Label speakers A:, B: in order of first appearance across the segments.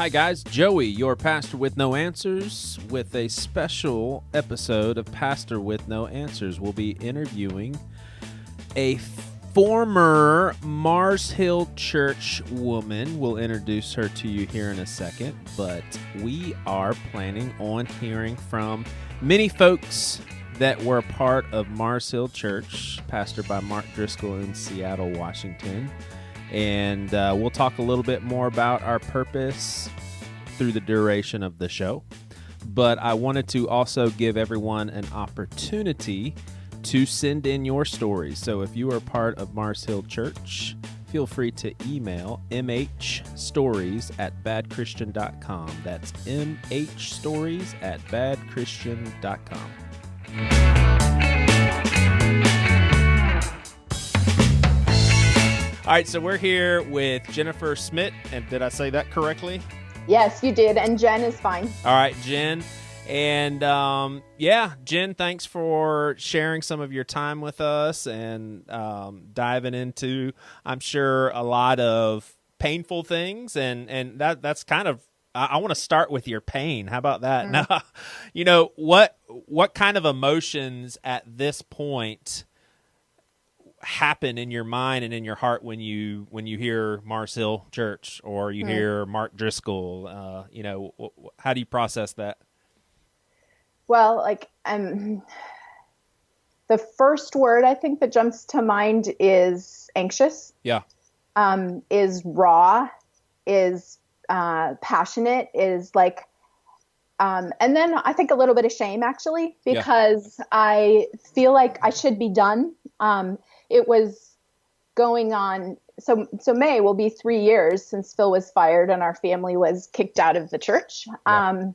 A: Hi guys, Joey, your pastor with no answers, with a special episode of Pastor with No Answers. We'll be interviewing a former Mars Hill Church woman. We'll introduce her to you here in a second, but we are planning on hearing from many folks that were a part of Mars Hill Church, pastored by Mark Driscoll in Seattle, Washington. And we'll talk a little bit more about our purpose through the duration of the show. But I wanted to also give everyone an opportunity to send in your stories. So if you are part of Mars Hill Church, feel free to email mhstories@badchristian.com. That's mhstories@badchristian.com. All right, so we're here with Jennifer Smidt, and did I say that correctly?
B: Yes, you did, and Jen is fine.
A: All right, Jen. And Jen, thanks for sharing some of your time with us and diving into, I'm sure, a lot of painful things. And that's kind of, I want to start with your pain. How about that? Now, you know, what kind of emotions at this point happen in your mind and in your heart when you hear Mars Hill Church or you hear Mark Driscoll? You know, how do you process that?
B: Well, the first word I think that jumps to mind is anxious.
A: Yeah.
B: Is raw, is passionate, is and then I think a little bit of shame actually, because I feel like I should be done. It was going on. So May will be 3 years since Phil was fired and our family was kicked out of the church.
A: Yeah.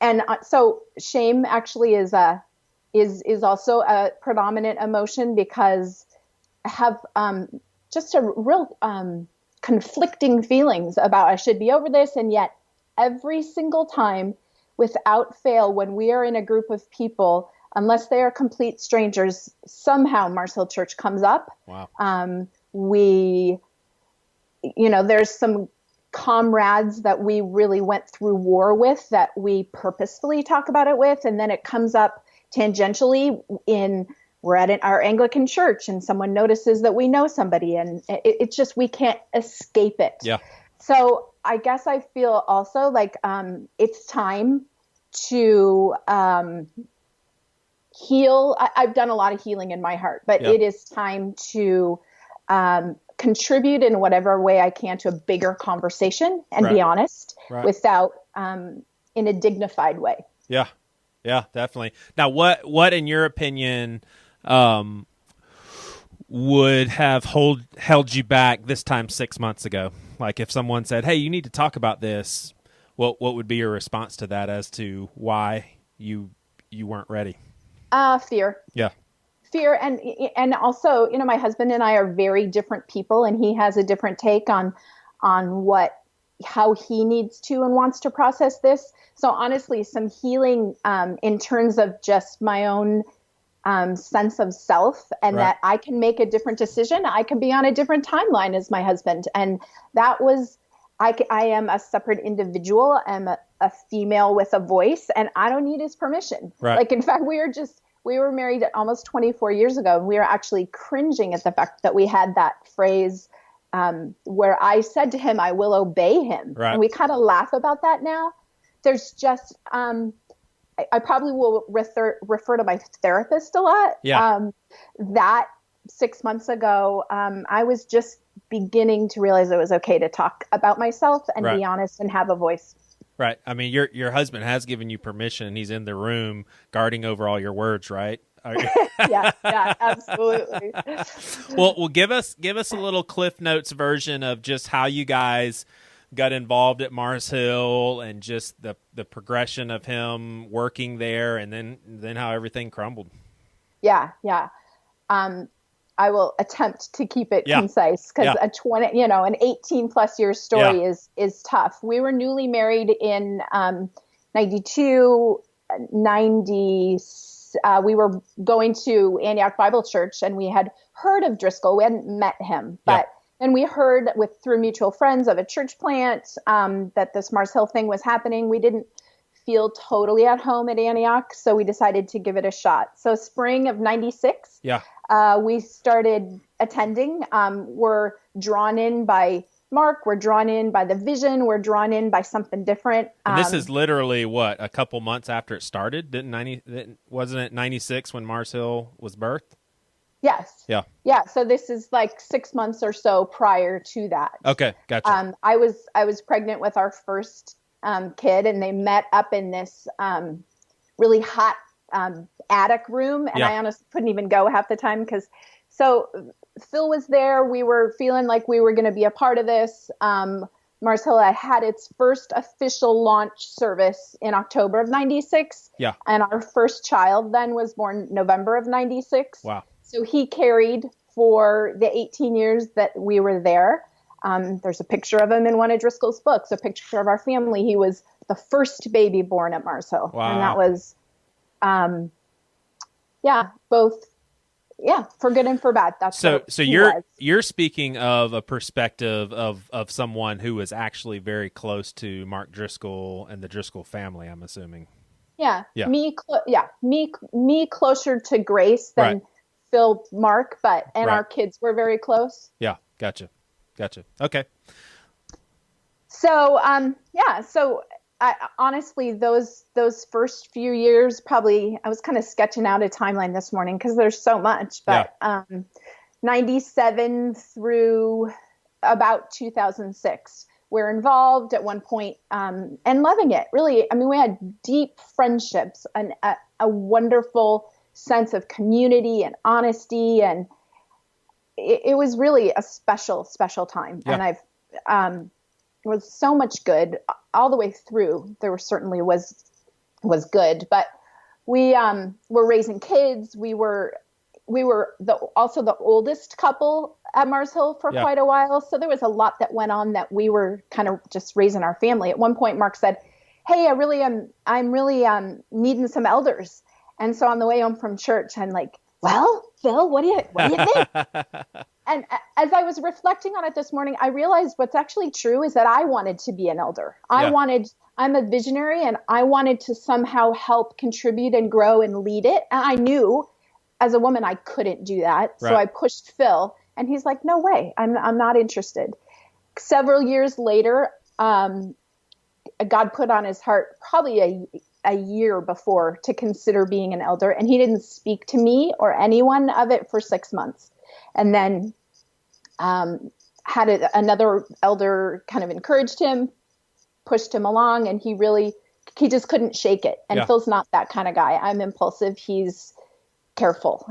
B: And so shame actually is also a predominant emotion, because I have just a real conflicting feelings about I should be over this, and yet every single time, without fail, when we are in a group of people, unless they are complete strangers, somehow Mars Hill Church comes up.
A: Wow.
B: There's some comrades that we really went through war with that we purposefully talk about it with, and then it comes up tangentially we're at our Anglican church and someone notices that we know somebody, and it's just, we can't escape it.
A: Yeah.
B: So I guess I feel also like it's time to heal. I've done a lot of healing in my heart, but It is time to contribute in whatever way I can to a bigger conversation and be honest without in a dignified way. Yeah,
A: definitely. Now, what in your opinion would have held you back this time 6 months ago? Like if someone said, "Hey, you need to talk about this," what would be your response to that as to why you weren't ready?
B: Fear.
A: Yeah.
B: Fear. And also, my husband and I are very different people, and he has a different take on how he needs to and wants to process this. So honestly, some healing in terms of just my own sense of self, and that I can make a different decision. I can be on a different timeline as my husband. And that was, I am a separate individual. I'm a female with a voice, and I don't need his permission. Right. In fact, we were married almost 24 years ago, and we were actually cringing at the fact that we had that phrase where I said to him, "I will obey him." Right. And we kind of laugh about that now. There's just, I probably will refer to my therapist a lot.
A: Yeah.
B: That 6 months ago, I was just beginning to realize it was okay to talk about myself and be honest and have a voice.
A: Right. I mean, your husband has given you permission. He's in the room guarding over all your words, right?
B: Yeah, absolutely.
A: Well, give us a little Cliff Notes version of just how you guys got involved at Mars Hill and just the progression of him working there, and then how everything crumbled.
B: Yeah. I will attempt to keep it concise, because an 18 plus year story is tough. We were newly married in 92, 90. We were going to Antioch Bible Church, and we had heard of Driscoll. We hadn't met him, but And we heard through mutual friends of a church plant that this Mars Hill thing was happening. We didn't feel totally at home at Antioch, so we decided to give it a shot. So spring of '96, we started attending. We're drawn in by Mark. We're drawn in by the vision. We're drawn in by something different.
A: And this is literally what, a couple months after it started? Wasn't it 96 when Mars Hill was birthed?
B: Yes.
A: Yeah.
B: Yeah. So this is like 6 months or so prior to that.
A: Okay. Gotcha.
B: I was pregnant with our first kid, and they met up in this really hot attic room, and I honestly couldn't even go half the time so Phil was there. We were feeling like we were going to be a part of this. Mars Hill had its first official launch service in October of '96.
A: Yeah.
B: And our first child then was born November of '96.
A: Wow.
B: So he carried for the 18 years that we were there. There's a picture of him in one of Driscoll's books, a picture of our family. He was the first baby born at Mars Hill.
A: Wow.
B: And that was, both, for good and for bad. That's
A: so you're speaking of a perspective of someone who was actually very close to Mark Driscoll and the Driscoll family, I'm assuming.
B: Yeah. Me closer to Grace than Phil, Mark, and our kids were very close.
A: Yeah. Gotcha. Okay.
B: So, so I, honestly, those first few years, probably, I was kind of sketching out a timeline this morning because there's so much, but 97 through about 2006, we're involved at one point, and loving it. Really, I mean, we had deep friendships and a wonderful sense of community and honesty, and it was really a special time. And it was so much good all the way through. There certainly was good, but we were raising kids. We were also the oldest couple at Mars Hill for quite a while. So there was a lot that went on that we were kind of just raising our family. At one point, Mark said, "Hey, I'm really needing some elders." And so on the way home from church, I'm like, "Well, Phil, what do you think?" And as I was reflecting on it this morning, I realized what's actually true is that I wanted to be an elder. I'm a visionary, and I wanted to somehow help contribute and grow and lead it. And I knew as a woman, I couldn't do that. So I pushed Phil, and he's like, "No way. I'm not interested." Several years later, God put on his heart probably a year before to consider being an elder. And he didn't speak to me or anyone of it for 6 months. And then another elder kind of encouraged him, pushed him along, and he just couldn't shake it. And Phil's not that kind of guy. I'm impulsive. He's careful.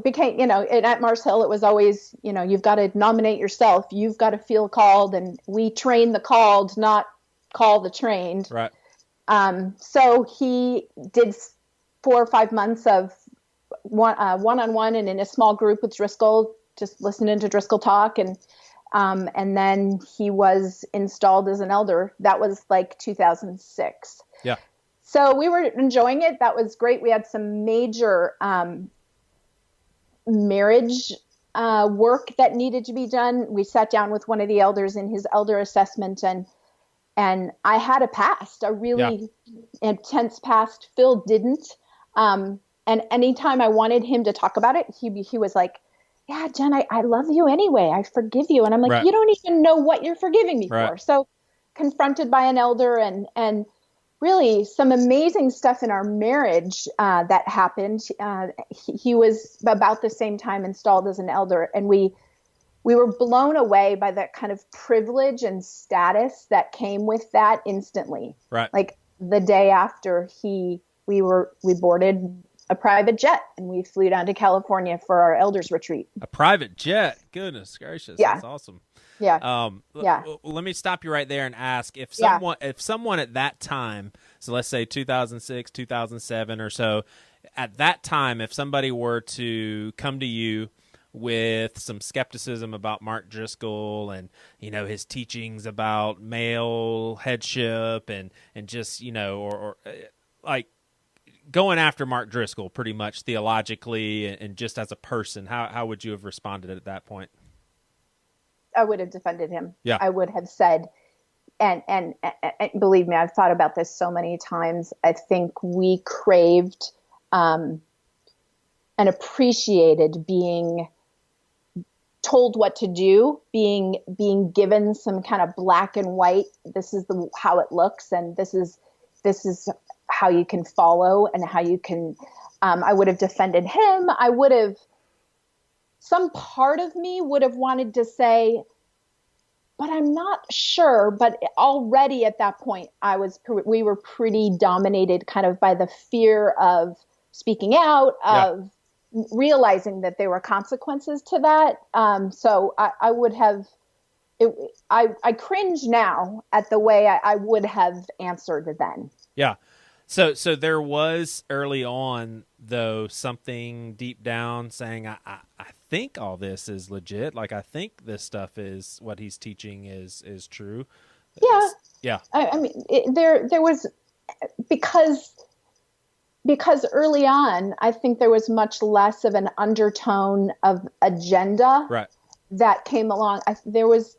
B: Became, at Mars Hill, it was always, you've got to nominate yourself. You've got to feel called, and we train the called, not call the trained.
A: Right.
B: So he did 4 or 5 months of one-on-one and in a small group with Driscoll, just listening to Driscoll talk. And then he was installed as an elder. That was like 2006.
A: Yeah.
B: So we were enjoying it. That was great. We had some major marriage work that needed to be done. We sat down with one of the elders in his elder assessment, and I had a past, a really intense past. Phil didn't. And anytime I wanted him to talk about it, he was like, "Yeah, Jen, I love you anyway. I forgive you." And I'm like, "You don't even know what you're forgiving me for." So confronted by an elder, and really some amazing stuff in our marriage that happened. He was about the same time installed as an elder, and we were blown away by that kind of privilege and status that came with that instantly.
A: Right.
B: Like the day after we boarded a private jet and we flew down to California for our elders retreat.
A: A private jet. Goodness gracious.
B: Yeah.
A: That's awesome.
B: Yeah.
A: Let me stop you right there and ask if someone at that time, so let's say 2006, 2007 or so, at that time, if somebody were to come to you with some skepticism about Mark Driscoll and, his teachings about male headship and just, or like going after Mark Driscoll pretty much theologically and just as a person, how would you have responded at that point?
B: I would have defended him.
A: Yeah.
B: I would have said, and believe me, I've thought about this so many times. I think we craved and appreciated being told what to do, being given some kind of black and white. This is how it looks, and this is how you can follow, and how you can. I would have defended him. Some part of me would have wanted to say, but I'm not sure. But already at that point, we were pretty dominated kind of by the fear of speaking out, of realizing that there were consequences to that. So I would have, I cringe now at the way I would have answered then.
A: Yeah. So there was early on, though, something deep down saying, I think all this is legit. Like, I think this stuff is what he's teaching is true.
B: Yeah.
A: Yeah.
B: I mean, there was, because early on, I think there was much less of an undertone of agenda that came along. There was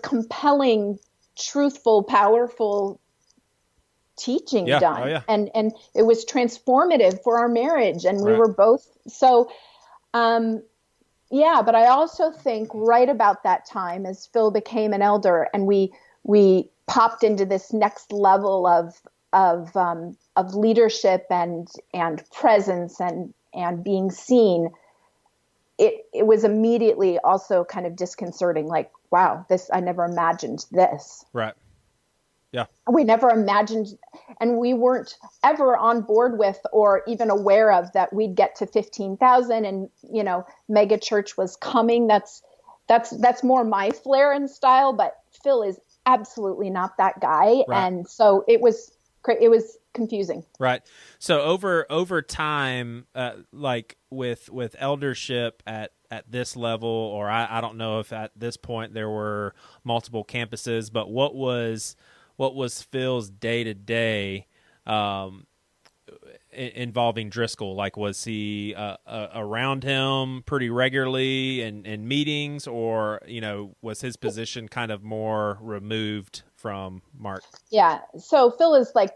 B: compelling, truthful, powerful teaching done.
A: Oh, yeah.
B: And it was transformative for our marriage, and we were both so but I also think right about that time, as Phil became an elder and we popped into this next level of leadership and presence and being seen, it was immediately also kind of disconcerting, like, wow, I never imagined this.
A: Right. Yeah.
B: We never imagined, and we weren't ever on board with or even aware of that we'd get to 15,000 and, mega church was coming. That's more my flair and style, but Phil is absolutely not that guy.
A: Right.
B: And so it was confusing.
A: Right. So over time, like with eldership at this level, or I don't know if at this point there were multiple campuses, but what was Phil's day-to-day involving Driscoll? Like, was he around him pretty regularly in meetings, or, was his position kind of more removed from Mark?
B: Yeah. So Phil is like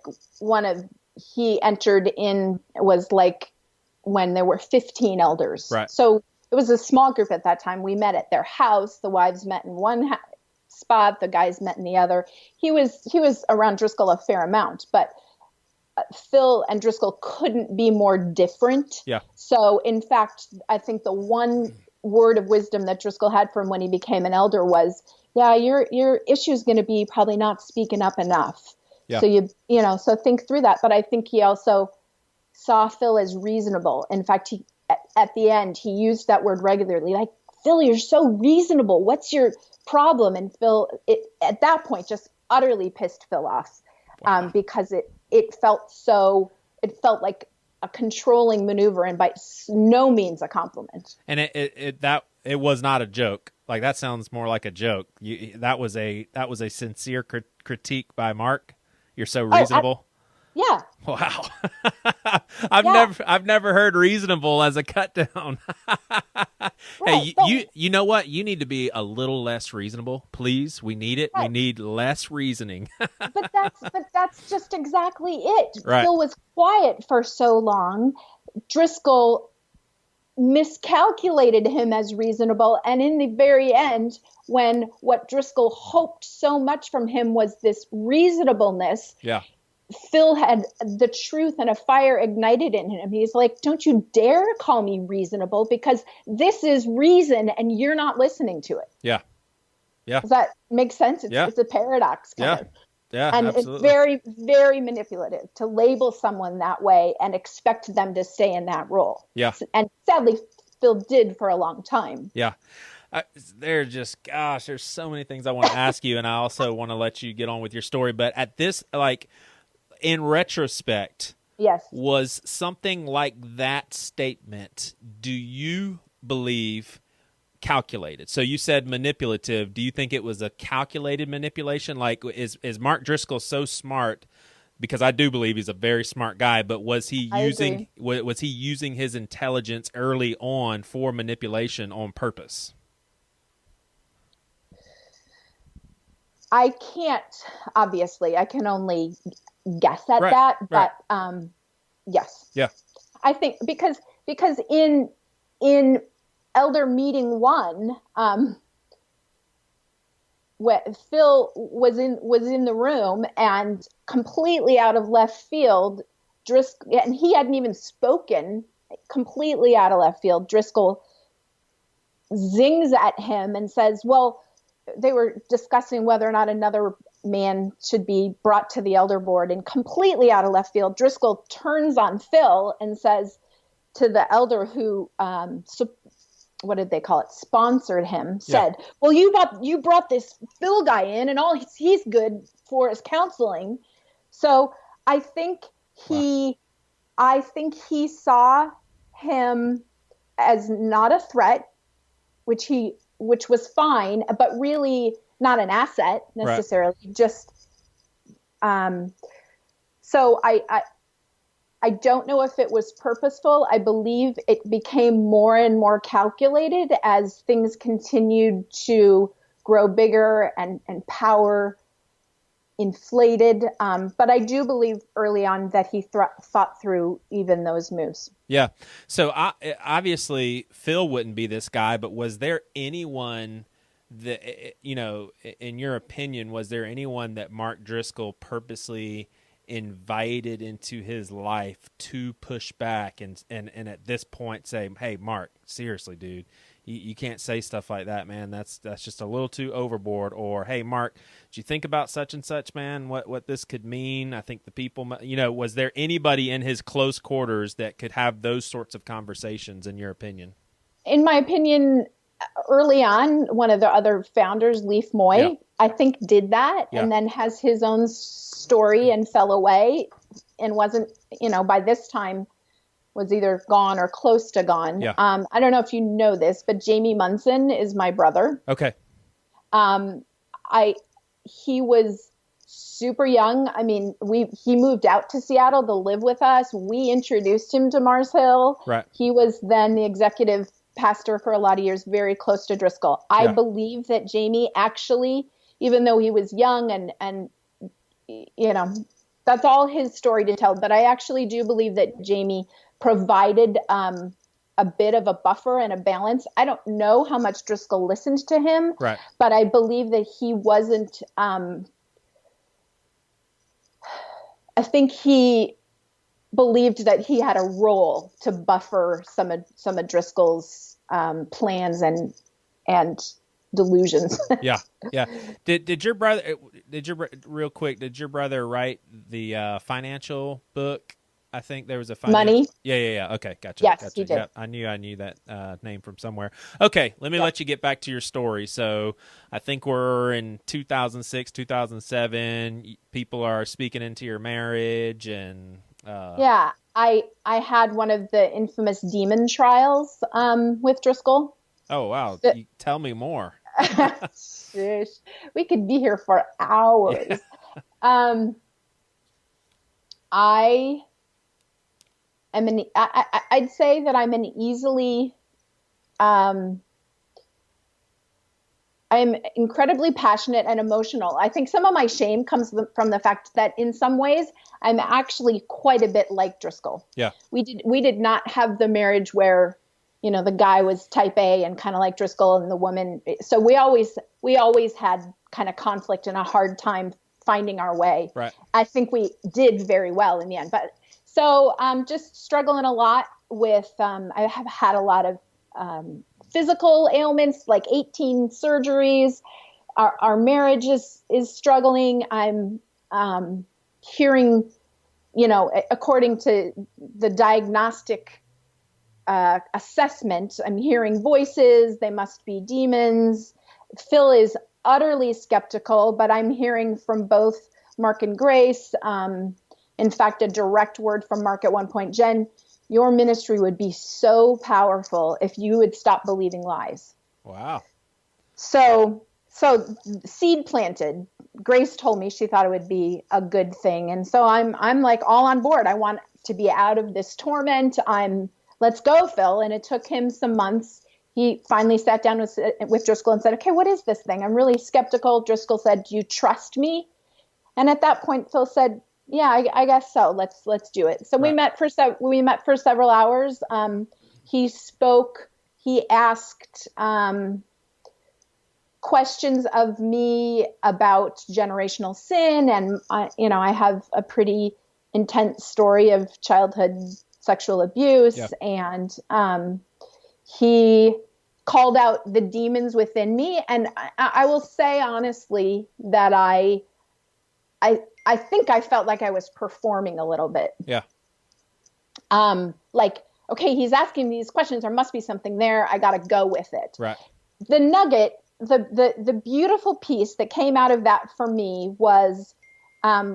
B: he entered in, was like when there were 15 elders.
A: Right.
B: So it was a small group at that time. We met at their house. The wives met in one spot, the guys met in the other. He was around Driscoll a fair amount, but Phil and Driscoll couldn't be more different.
A: Yeah.
B: So in fact, I think the one word of wisdom that Driscoll had for him when he became an elder was, your issue is going to be probably not speaking up enough.
A: Yeah.
B: So so think through that. But I think he also saw Phil as reasonable. In fact, he at the end, he used that word regularly, like, Phil, you're so reasonable. What's your problem? And Phil, at that point, just utterly pissed Phil off, because it felt like a controlling maneuver, and by no means a compliment.
A: And it was not a joke. Like, that sounds more like a joke. That was a sincere critique by Mark. You're so reasonable.
B: Yeah.
A: Wow. I've never heard reasonable as a cut down. Hey, you know what? You need to be a little less reasonable, please. We need it. Right. We need less reasoning.
B: but that's just exactly it.
A: Right.
B: Phil was quiet for so long. Driscoll miscalculated him as reasonable, and in the very end, when what Driscoll hoped so much from him was this reasonableness, Phil had the truth and a fire ignited in him. He's like, don't you dare call me reasonable, because this is reason and you're not listening to it.
A: Yeah. Yeah.
B: Does that make sense? It's a paradox. Kind of.
A: Yeah.
B: And
A: absolutely.
B: It's very, very manipulative to label someone that way and expect them to stay in that role.
A: Yeah.
B: And sadly, Phil did for a long time.
A: Yeah. There's so many things I want to ask you, and I also want to let you get on with your story. But at this, like, in retrospect,
B: yes,
A: was something like that statement, do you believe, calculated? So you said manipulative. Do you think it was a calculated manipulation? Like, is Mark Driscoll so smart because I do believe he's a very smart guy, but was he
B: agree.
A: using his intelligence early on for manipulation on purpose?
B: I can't, obviously, I can only guess at that, but yes.
A: Yeah.
B: I think because in Elder Meeting 1, Phil was in the room, and completely out of left field, Driscoll, and he hadn't even spoken, completely out of left field, Driscoll zings at him and says, well, they were discussing whether or not another man should be brought to the elder board, and completely out of left field, Driscoll turns on Phil and says to the elder who, what did they call it? Sponsored him, said, well, you brought this Phil guy in, and all he's good for is counseling. So I think he saw him as not a threat, which was fine, but really not an asset necessarily. Right. Just, so I don't know if it was purposeful. I believe it became more and more calculated as things continued to grow bigger and power inflated. But I do believe early on that he thought through even those moves.
A: Yeah. So obviously Phil wouldn't be this guy, but was there anyone that, in your opinion, was there anyone that Mark Driscoll purposely invited into his life to push back and at this point say, hey, Mark, seriously, dude, you can't say stuff like that, man. That's just a little too overboard. Or, hey, Mark, did you think about such and such, man, what this could mean? I think the people, was there anybody in his close quarters that could have those sorts of conversations, in your opinion?
B: In my opinion, early on, one of the other founders, Leif Moy, I think did that, and then has his own story and fell away and wasn't, by this time was either gone or close to gone. Yeah. I don't know if you know this, but Jamie Munson is my brother.
A: Okay.
B: He was super young. I mean, he moved out to Seattle to live with us. We introduced him to Mars Hill. Right. He was then the executive pastor for a lot of years, very close to Driscoll. I believe that Jamie actually, even though he was young and that's all his story to tell, but I actually do believe that Jamie provided a bit of a buffer and a balance. I don't know how much Driscoll listened to him, right, but I believe that he wasn't, I think he believed that he had a role to buffer some of Driscoll's plans and delusions. Yeah.
A: Did your brother write the financial book? I think there was a
B: Money.
A: Yeah. Okay, gotcha.
B: Yes,
A: gotcha.
B: he did.
A: Yep. I knew that name from somewhere. Okay, let me let you get back to your story. So I think we're in 2006, 2007. People are speaking into your marriage, and
B: I had one of the infamous demon trials with Driscoll.
A: Oh wow! Tell me more.
B: Shush. We could be here for hours. Yeah. I'd say that I'm an easily, I'm incredibly passionate and emotional. I think some of my shame comes from the fact that in some ways I'm actually quite a bit like Driscoll. Yeah. We did not have the marriage where, the guy was type A and kind of like Driscoll, and the woman. So we always had kind of conflict and a hard time finding our way. Right. I think we did very well in the end, but so I'm just struggling a lot with, I have had a lot of physical ailments, like 18 surgeries. Our marriage is struggling. I'm hearing, according to the diagnostic assessment, I'm hearing voices. They must be demons. Phil is utterly skeptical, but I'm hearing from both Mark and Grace. In fact, a direct word from Mark at one point, Jen, your ministry would be so powerful if you would stop believing lies.
A: Wow.
B: So seed planted. Grace told me she thought it would be a good thing. And so I'm like all on board. I want to be out of this torment. Let's go, Phil. And it took him some months. He finally sat down with Driscoll and said, okay, what is this thing? I'm really skeptical. Driscoll said, do you trust me? And at that point, Phil said, yeah, I guess so. Let's do it. So we met for several hours. He spoke, he asked, questions of me about generational sin. And I have a pretty intense story of childhood sexual abuse. Yeah. And, he called out the demons within me. And I will say honestly that I think I felt like I was performing a little bit.
A: Yeah.
B: Like, okay, he's asking these questions. There must be something there. I got to go with it.
A: Right.
B: The nugget, the beautiful piece that came out of that for me was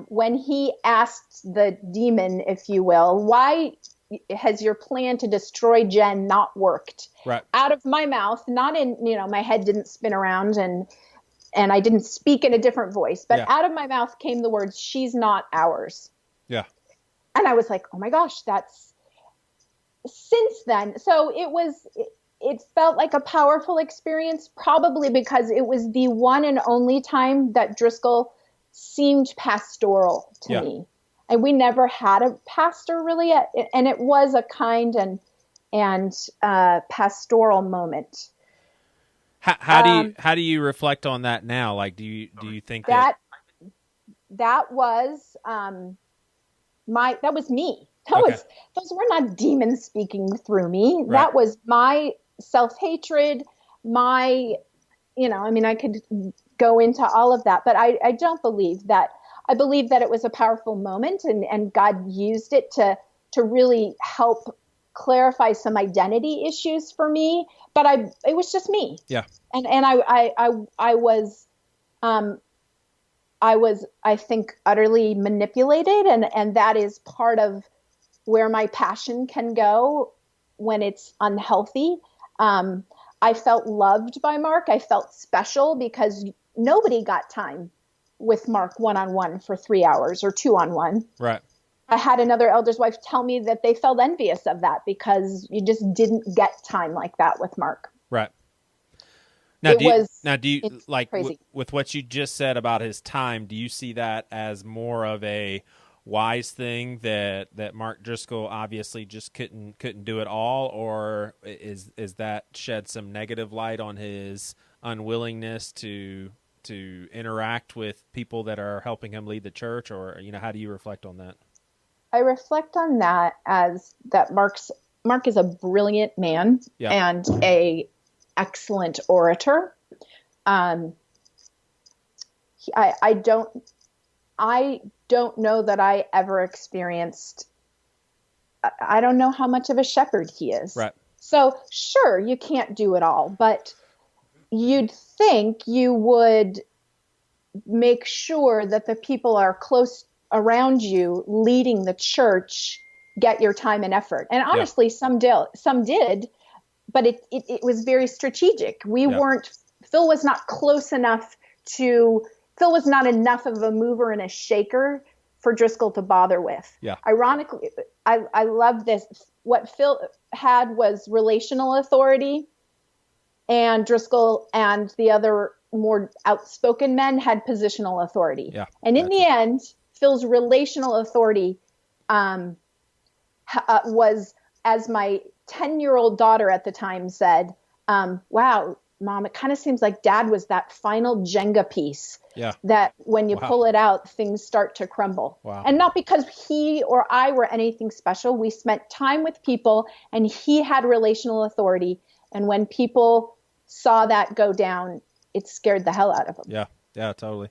B: when he asked the demon, if you will, why has your plan to destroy Jen not worked?
A: Right.
B: Out of my mouth, not in, my head didn't spin around and I didn't speak in a different voice, but out of my mouth came the words, she's not ours.
A: Yeah.
B: And I was like, oh my gosh, that's since then. So it felt like a powerful experience, probably because it was the one and only time that Driscoll seemed pastoral to me. And we never had a pastor really, and it was a kind and pastoral moment.
A: How do you reflect on that now? Like, do you think that
B: was that was me. Those were not demons speaking through me. Right. That was my self-hatred, I could go into all of that, but I don't believe that. I believe that it was a powerful moment and God used it to really help clarify some identity issues for me, but it was just me.
A: Yeah.
B: And I was, I think, utterly manipulated, and that is part of where my passion can go when it's unhealthy. I felt loved by Mark. I felt special because nobody got time with Mark one-on-one for 3 hours or 2-on-1.
A: Right.
B: I had another elder's wife tell me that they felt envious of that because you just didn't get time like that with Mark.
A: Right. Now, do you like with what you just said about his time, do you see that as more of a wise thing that Mark Driscoll obviously just couldn't do it all, or is that shed some negative light on his unwillingness to interact with people that are helping him lead the church, or how do you reflect on that?
B: I reflect on that as that Mark is a brilliant man and a excellent orator. I don't know that I ever experienced. I don't know how much of a shepherd he is.
A: Right.
B: So sure, you can't do it all, but you'd think you would make sure that the people are close around you leading the church get your time and effort. And honestly, some did, but it was very strategic. Phil was not close enough Phil was not enough of a mover and a shaker for Driscoll to bother with.
A: Yeah.
B: Ironically, I love this. What Phil had was relational authority, and Driscoll and the other more outspoken men had positional authority. Yeah. And in the end, Phil's relational authority was, as my 10-year-old daughter at the time said, wow, Mom, it kind of seems like Dad was that final Jenga piece that when you pull it out, things start to crumble. Wow. And not because he or I were anything special. We spent time with people, and he had relational authority. And when people saw that go down, it scared the hell out of them.
A: Yeah, totally.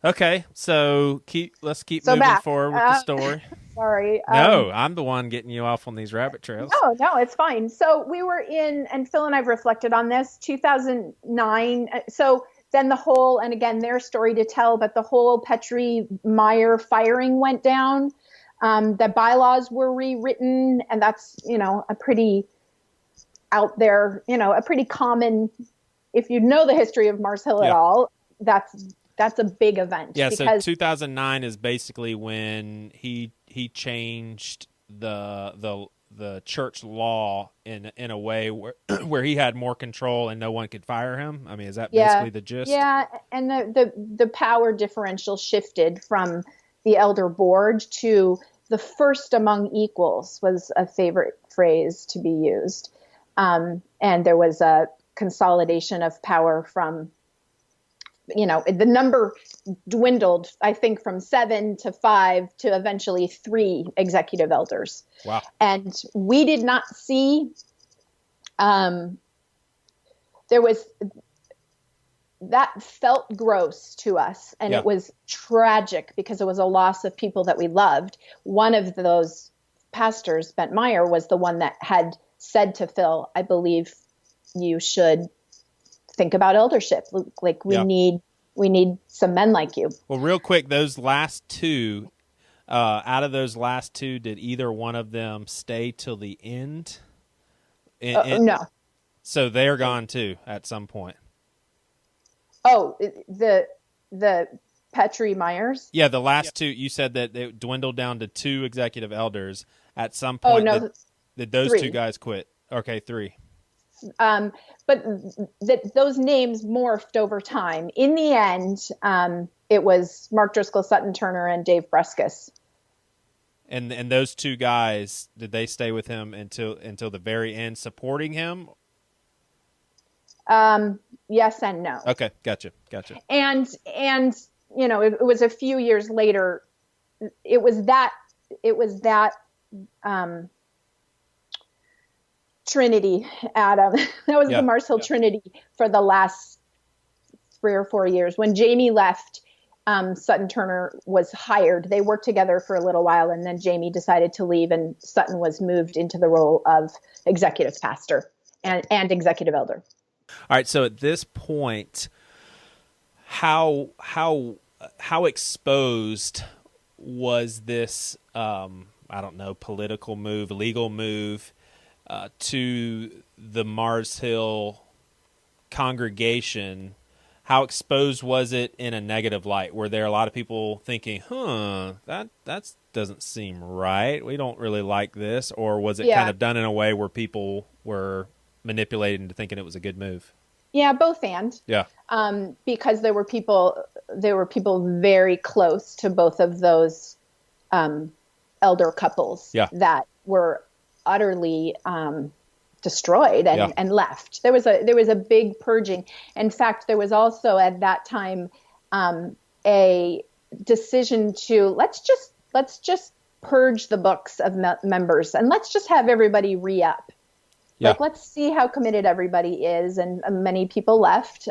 A: Okay, so let's keep moving forward with the story.
B: Sorry.
A: No, I'm the one getting you off on these rabbit trails.
B: No, it's fine. So we were and Phil and I've reflected on this, 2009. So then and again, their story to tell, but the whole Petrie Meyer firing went down. The bylaws were rewritten, and that's, a pretty out there, a pretty common, if you know the history of Mars Hill at all, that's that's a big event.
A: Yeah,
B: because
A: so 2009 is basically when he changed the church law in a way where where he had more control and no one could fire him. I mean, is that basically the gist?
B: Yeah, and the power differential shifted from the elder board to the first among equals was a favorite phrase to be used. And there was a consolidation of power from, the number dwindled, I think, from 7 to 5 to eventually 3 executive elders.
A: Wow.
B: And we did not see, there was, that felt gross to us. And it was tragic because it was a loss of people that we loved. One of those pastors, Bent Meyer, was the one that had said to Phil, I believe you should think about eldership. Like we need some men like you.
A: Well, real quick, those last two, out of those last two, did either one of them stay till the end?
B: No.
A: So they're gone too at some point.
B: Oh, the Petrie Myers?
A: Yeah, the last two, you said that it dwindled down to 2 executive elders. At some point, did those
B: 3.
A: 2 guys quit? Okay, 3.
B: But those names morphed over time. In the end, it was Mark Driscoll, Sutton Turner, and Dave Breskus.
A: And those 2 guys, did they stay with him until the very end, supporting him?
B: Yes and no.
A: Okay, gotcha.
B: And it was a few years later. It was that Trinity, Adam. That was the Mars Hill Trinity for the last 3 or 4 years. When Jamie left, Sutton Turner was hired. They worked together for a little while, and then Jamie decided to leave, and Sutton was moved into the role of executive pastor and executive elder.
A: All right. So at this point, how exposed was this? I don't know, political move, legal move to the Mars Hill congregation? How exposed was it in a negative light? Were there a lot of people thinking, that doesn't seem right, we don't really like this? Or was it kind of done in a way where people were manipulated into thinking it was a good move?
B: Yeah, both and.
A: Yeah.
B: Because there were people very close to both of those elder couples that were utterly destroyed and left. There was a big purging. In fact, there was also at that time a decision to let's just purge the books of members and let's just have everybody re-up. Yeah. Like, let's see how committed everybody is. And many people left.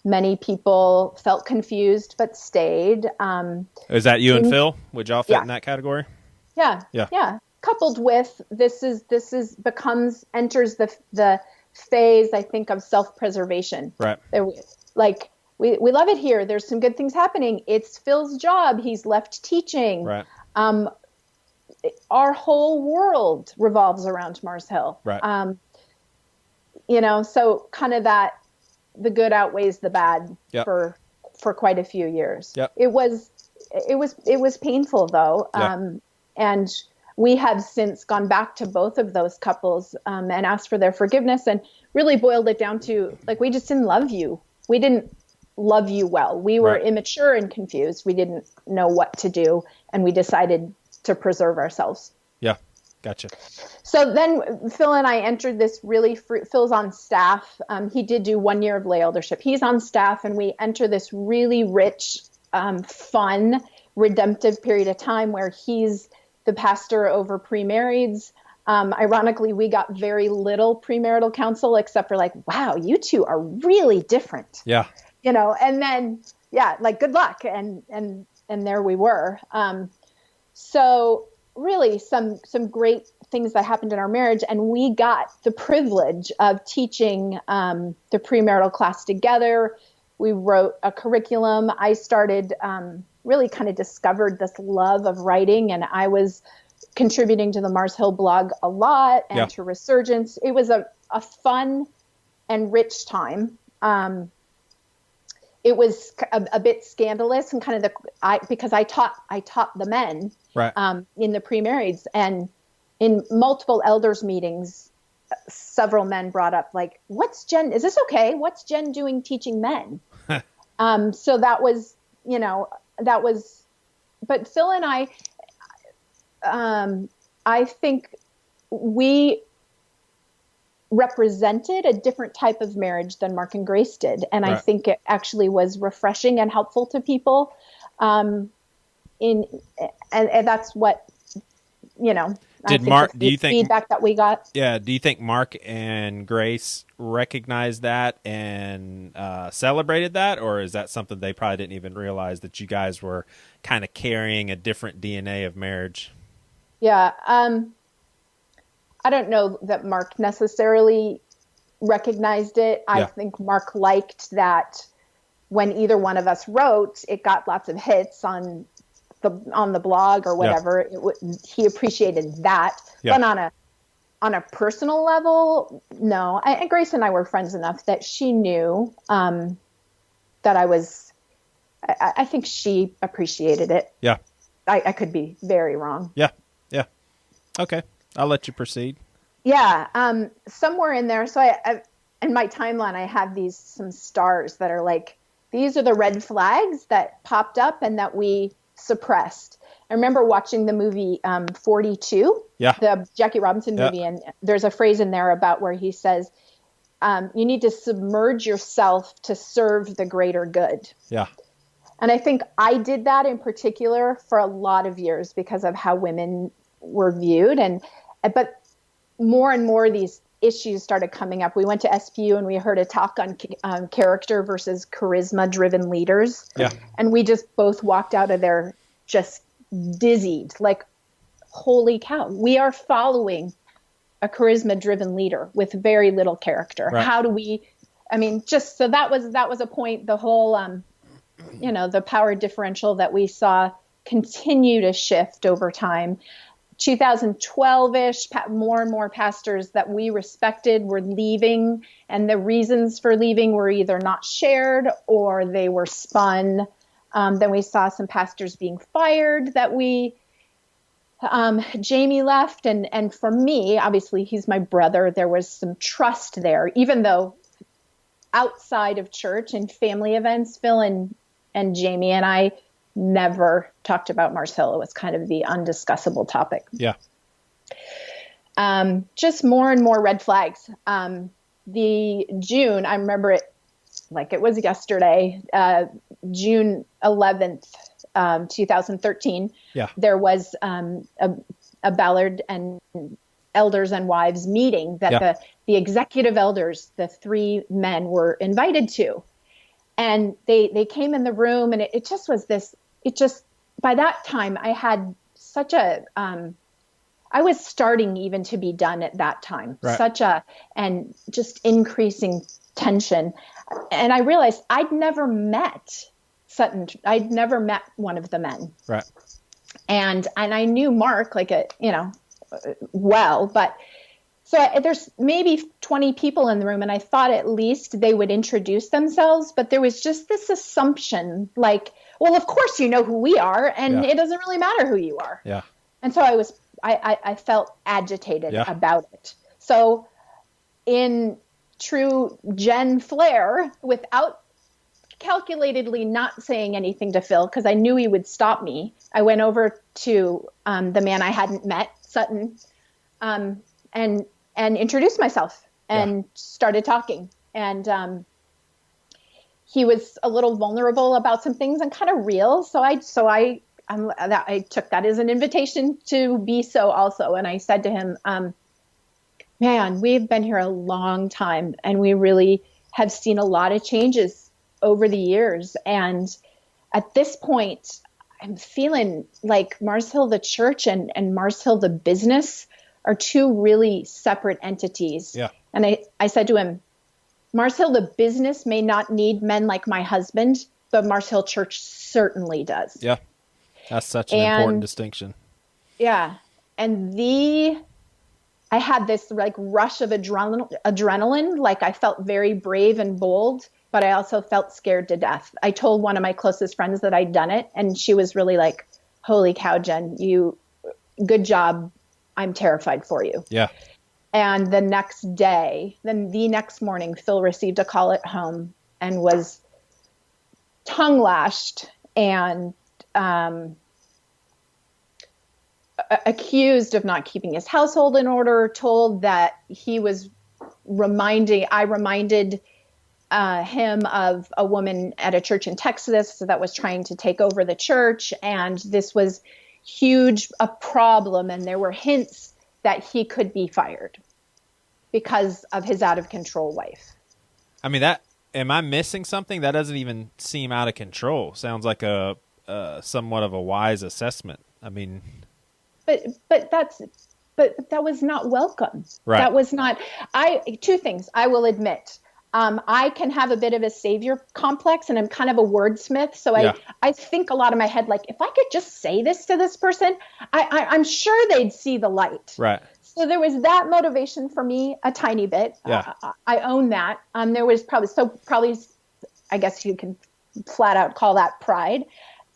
B: Many people felt confused but stayed.
A: Is that you and Phil? Would y'all fit in that category?
B: Yeah. Coupled with enters the phase, I think, of self-preservation.
A: Right.
B: Like, we love it here. There's some good things happening. It's Phil's job. He's left teaching.
A: Right.
B: Our whole world revolves around Mars Hill.
A: Right.
B: So kind of that the good outweighs the bad for quite a few years.
A: Yep.
B: It was painful though. And we have since gone back to both of those couples and asked for their forgiveness and really boiled it down to, like, we just didn't love you. We didn't love you well. We were immature and confused. We didn't know what to do, and we decided to preserve ourselves.
A: Yeah, gotcha.
B: So then Phil and I entered this Phil's on staff. He did do 1 year of lay eldership. He's on staff, and we enter this really rich, fun, redemptive period of time where he's the pastor over pre-marrieds. Ironically, we got very little premarital counsel except for like, wow, you two are really different.
A: Yeah.
B: And then, like, good luck. And there we were. So really some great things that happened in our marriage. And we got the privilege of teaching the premarital class together. We wrote a curriculum. I started really kind of discovered this love of writing, and I was contributing to the Mars Hill blog a lot and to Resurgence. It was a fun and rich time. it was a bit scandalous and kind of because I taught the men
A: Right.
B: in the pre-marrieds, and in multiple elders meetings, several men brought up like, "What's Jen? Is this okay? What's Jen doing teaching men?" So that was, but Phil and I think we represented a different type of marriage than Mark and Grace did. And I think it actually was refreshing and helpful to people. And that's what,
A: Did Mark, do you think
B: feedback that we got?
A: Yeah. Do you think Mark and Grace recognized that and celebrated that? Or is that something they probably didn't even realize, that you guys were kind of carrying a different DNA of marriage?
B: Yeah. I don't know that Mark necessarily recognized it. I think Mark liked that when either one of us wrote, it got lots of hits on the blog or whatever. He appreciated that. But on a personal level, no. And Grace and I were friends enough that she knew that I was. I think she appreciated it.
A: Yeah.
B: I could be very wrong.
A: Yeah. Yeah. Okay. I'll let you proceed.
B: Yeah. Somewhere in there. So I in my timeline, I have some stars that are like, these are the red flags that popped up and that we suppressed. I remember watching the movie 42, the Jackie Robinson movie, and there's a phrase in there about where he says, you need to submerge yourself to serve the greater good.
A: Yeah.
B: And I think I did that in particular for a lot of years because of how women were viewed. But more and more these issues started coming up. We went to SPU and we heard a talk on character versus charisma driven leaders.
A: Yeah.
B: And we just both walked out of there just dizzied, like, holy cow, we are following a charisma driven leader with very little character.
A: Right.
B: How do we, just, so that was a point, the whole, the power differential that we saw continue to shift over time. 2012-ish, more and more pastors that we respected were leaving, and the reasons for leaving were either not shared or they were spun. Then we saw some pastors being fired that Jamie left. And for me, obviously he's my brother, there was some trust there, even though outside of church and family events, Phil and Jamie and I never talked about Marcel. It was kind of the undiscussable topic.
A: Yeah.
B: Just more and more red flags. The June, I remember it like it was yesterday, June 11th, 2013.
A: Yeah.
B: There was a Ballard and elders and wives meeting that the executive elders, the three men, were invited to. And they came in the room, and it just was this, by that time I had such a, I was starting even to be done at that time, and just increasing tension. And I realized I'd never met Sutton. I'd never met one of the men.
A: Right.
B: And I knew Mark well, but so there's maybe 20 people in the room, and I thought at least they would introduce themselves, but there was just this assumption like, well, of course you know who we are, and it doesn't really matter who you are.
A: Yeah.
B: And so I felt agitated about it. So in true Jen flair, without calculatedly not saying anything to Phil, because I knew he would stop me, I went over to the man I hadn't met, Sutton, and introduced myself and started talking. And he was a little vulnerable about some things and kind of real. So I took that as an invitation to be so also. And I said to him, man, we've been here a long time, and we really have seen a lot of changes over the years. And at this point, I'm feeling like Mars Hill, the church, and Mars Hill, the business, are two really separate entities.
A: Yeah.
B: And I said to him, Mars Hill, the business, may not need men like my husband, but Mars Hill Church certainly does.
A: Yeah. That's such an important distinction.
B: Yeah. And I had this like rush of adrenaline, like I felt very brave and bold. but I also felt scared to death. I told one of my closest friends that I'd done it, and she was really like, holy cow, Jen, good job. I'm terrified for you.
A: Yeah.
B: And the next morning, Phil received a call at home and was tongue lashed and accused of not keeping his household in order, told that I reminded him of a woman at a church in Texas that was trying to take over the church. And this was a problem. And there were hints that he could be fired because of his out of control wife.
A: I mean, am I missing something? That doesn't even seem out of control. Sounds like a somewhat of a wise assessment. I mean,
B: but that was not welcome.
A: Right.
B: That was not, two things I will admit. I can have a bit of a savior complex, and I'm kind of a wordsmith. So I think a lot in my head, like, if I could just say this to this person, I'm sure they'd see the light.
A: Right.
B: So there was that motivation for me a tiny bit.
A: Yeah.
B: I own that. There was probably, I guess you can flat out call that pride.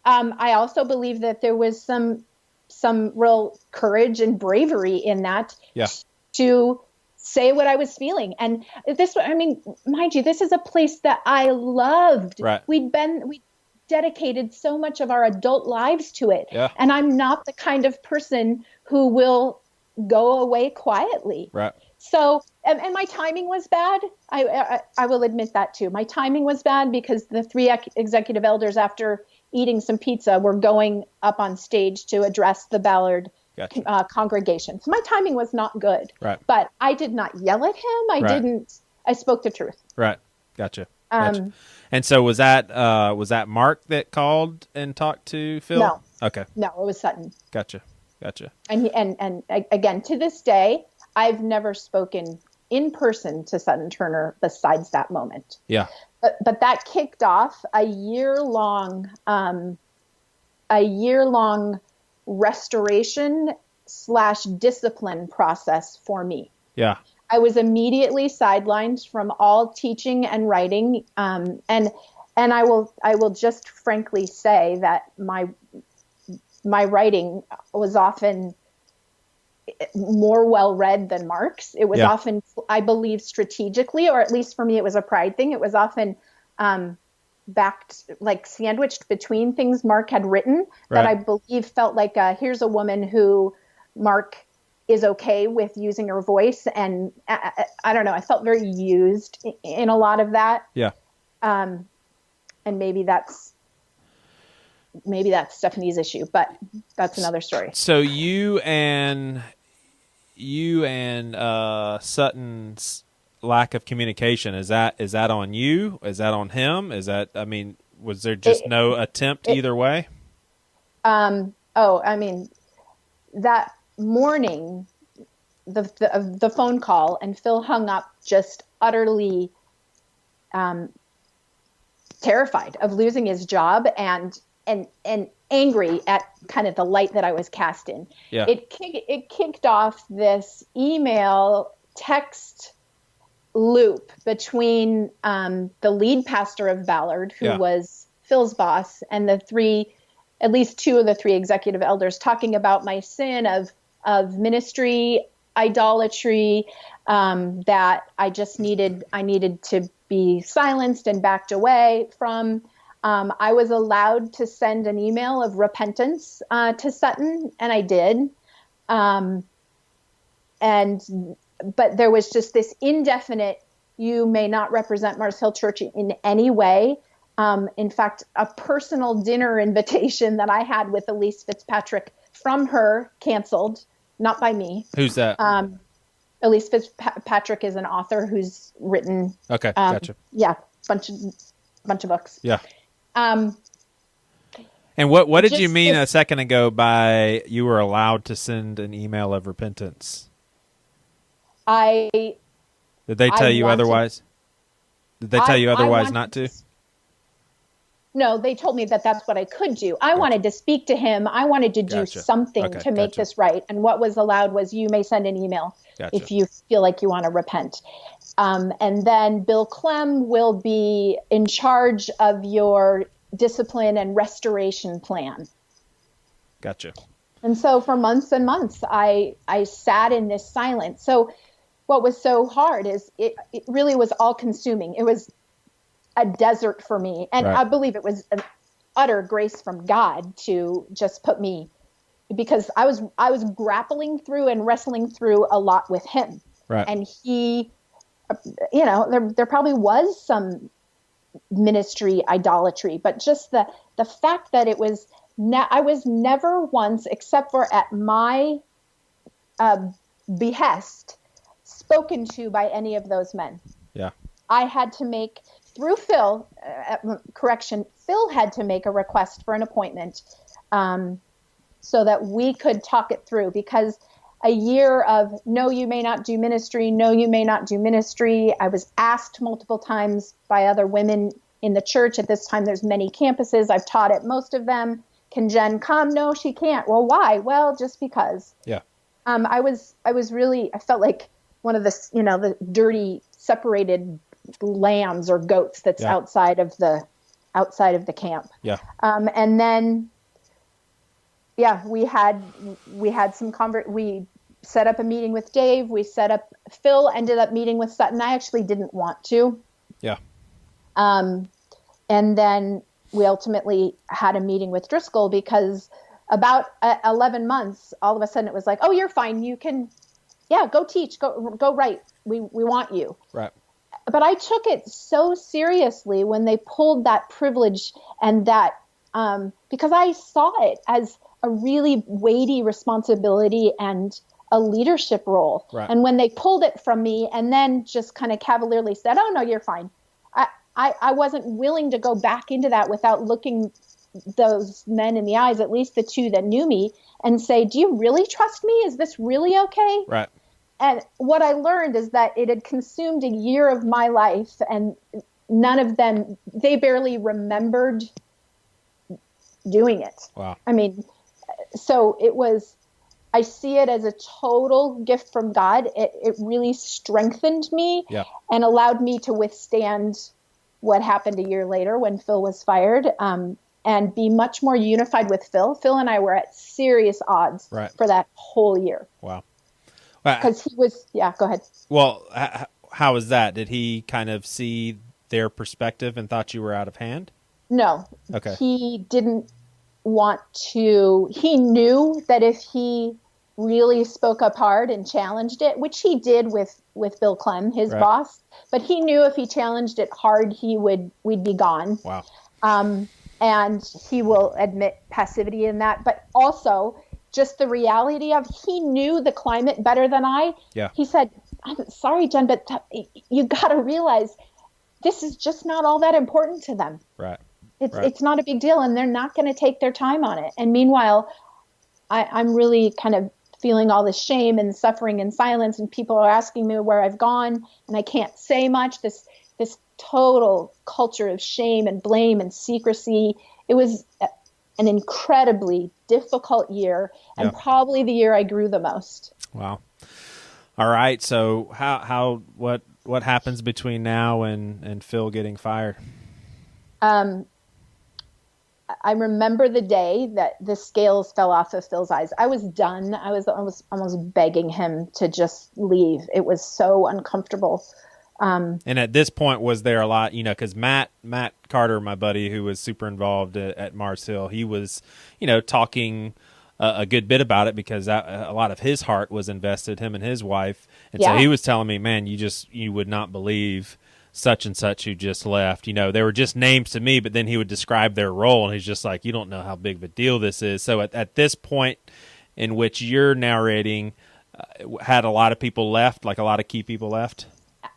B: I also believe that there was some real courage and bravery in that to say what I was feeling. And mind you, this is a place that I loved.
A: Right.
B: We dedicated so much of our adult lives to it.
A: Yeah.
B: And I'm not the kind of person who will go away quietly.
A: Right.
B: So, and my timing was bad. I will admit that too. My timing was bad because the three executive elders, after eating some pizza, were going up on stage to address the Ballard congregation. So my timing was not good.
A: Right.
B: But I did not yell at him. I spoke the truth.
A: Right. Gotcha. And so was that Mark that called and talked to Phil?
B: No.
A: Okay.
B: No, it was Sutton.
A: Gotcha.
B: And again, to this day, I've never spoken in person to Sutton Turner besides that moment.
A: Yeah.
B: But that kicked off a year-long restoration/discipline process for me.
A: Yeah.
B: I was immediately sidelined from all teaching and writing. And I will just frankly say that my writing was often more well-read than Mark's. It was often, I believe, strategically, or at least for me, it was a pride thing. It was often backed, like sandwiched between things Mark had written that I believe felt like, here's a woman who Mark is okay with using her voice. And I don't know, I felt very used in a lot of that.
A: Yeah.
B: And maybe that's Stephanie's issue, but that's another story.
A: So you and Sutton's lack of communication, is that on you? Is that on him? Was there just no attempt either way?
B: That morning, the phone call, and Phil hung up just utterly terrified of losing his job and angry at kind of the light that I was cast in.
A: Yeah.
B: It kicked off this email text loop between the lead pastor of Ballard, who was Phil's boss, and at least two of the three executive elders, talking about my sin of ministry idolatry, that I needed to be silenced and backed away from. I was allowed to send an email of repentance to Sutton, and I did. But there was just this indefinite, you may not represent Mars Hill Church in any way. In fact, a personal dinner invitation that I had with Elise Fitzpatrick from her canceled, not by me.
A: Who's that?
B: Elise Fitzpatrick is an author who's written.
A: Okay, gotcha.
B: Yeah, bunch of books.
A: Yeah. And what did you mean a second ago by you were allowed to send an email of repentance?
B: Did
A: they tell you otherwise? Did they tell you otherwise not to?
B: No, they told me that that's what I could do. I wanted to speak to him. I wanted to do something to make this right. And what was allowed was, you may send an email if you feel like you want to repent. And then Bill Clem will be in charge of your discipline and restoration plan.
A: Gotcha.
B: And so for months and months, I sat in this silence. So what was so hard is it really was all consuming. It was a desert for me. And
A: Right.
B: I believe it was an utter grace from God to just put me, because I was grappling through and wrestling through a lot with him.
A: Right.
B: And he, there probably was some ministry idolatry, but just the fact that it was, I was never once, except for at my behest, spoken to by any of those men.
A: Yeah.
B: I had to make, through Phil, Phil had to make a request for an appointment so that we could talk it through, because a year of, no, you may not do ministry, no, you may not do ministry. I was asked multiple times by other women in the church. At this time, there's many campuses. I've taught at most of them. Can Jen come? No, she can't. Well, why? Well, just because.
A: Yeah.
B: I felt like one of the, the dirty separated lambs or goats that's outside of the camp.
A: Yeah.
B: And then, we had some we set up a meeting with Dave. Phil ended up meeting with Sutton. I actually didn't want to.
A: Yeah.
B: And then we ultimately had a meeting with Driscoll, because about 11 months, all of a sudden it was like, oh, you're fine. You can, go teach, go write. We want you.
A: Right.
B: But I took it so seriously when they pulled that privilege and that, because I saw it as a really weighty responsibility and a leadership role.
A: Right.
B: And when they pulled it from me and then just kind of cavalierly said, oh, no, you're fine. I wasn't willing to go back into that without looking those men in the eyes, at least the two that knew me, and say, do you really trust me? Is this really okay?
A: Right.
B: And what I learned is that it had consumed a year of my life, and none of them, they barely remembered doing it.
A: Wow.
B: I mean, so I see it as a total gift from God. It really strengthened me and allowed me to withstand what happened a year later when Phil was fired, and be much more unified with Phil. Phil and I were at serious odds for that whole year.
A: Wow.
B: Because he was, go ahead.
A: Well, how was that? Did he kind of see their perspective and thought you were out of hand?
B: No.
A: Okay.
B: He didn't want to, he knew that if he really spoke up hard and challenged it, which he did with Bill Clem, his boss, but he knew if he challenged it hard, we'd be gone.
A: Wow.
B: And he will admit passivity in that, but also just the reality of, he knew the climate better than I.
A: Yeah.
B: He said, I'm sorry, Jen, but you got to realize this is just not all that important to them.
A: Right.
B: It's not a big deal, and they're not going to take their time on it. And meanwhile, I'm really kind of feeling all this shame and suffering in silence, and people are asking me where I've gone, and I can't say much. This total culture of shame and blame and secrecy. It was an incredibly difficult year, and probably the year I grew the most.
A: Wow. All right. So what happens between now and Phil getting fired?
B: I remember the day that the scales fell off of Phil's eyes. I was done. I was almost begging him to just leave. It was so uncomfortable.
A: And at this point, was there a lot, because Matt Carter, my buddy, who was super involved at Mars Hill, he was, talking a good bit about it, because a lot of his heart was invested, him and his wife. And so he was telling me, man, you would not believe such and such who just left. They were just names to me, but then he would describe their role, and he's just like, you don't know how big of a deal this is. So at this point in which you're narrating, had a lot of people left, like a lot of key people left?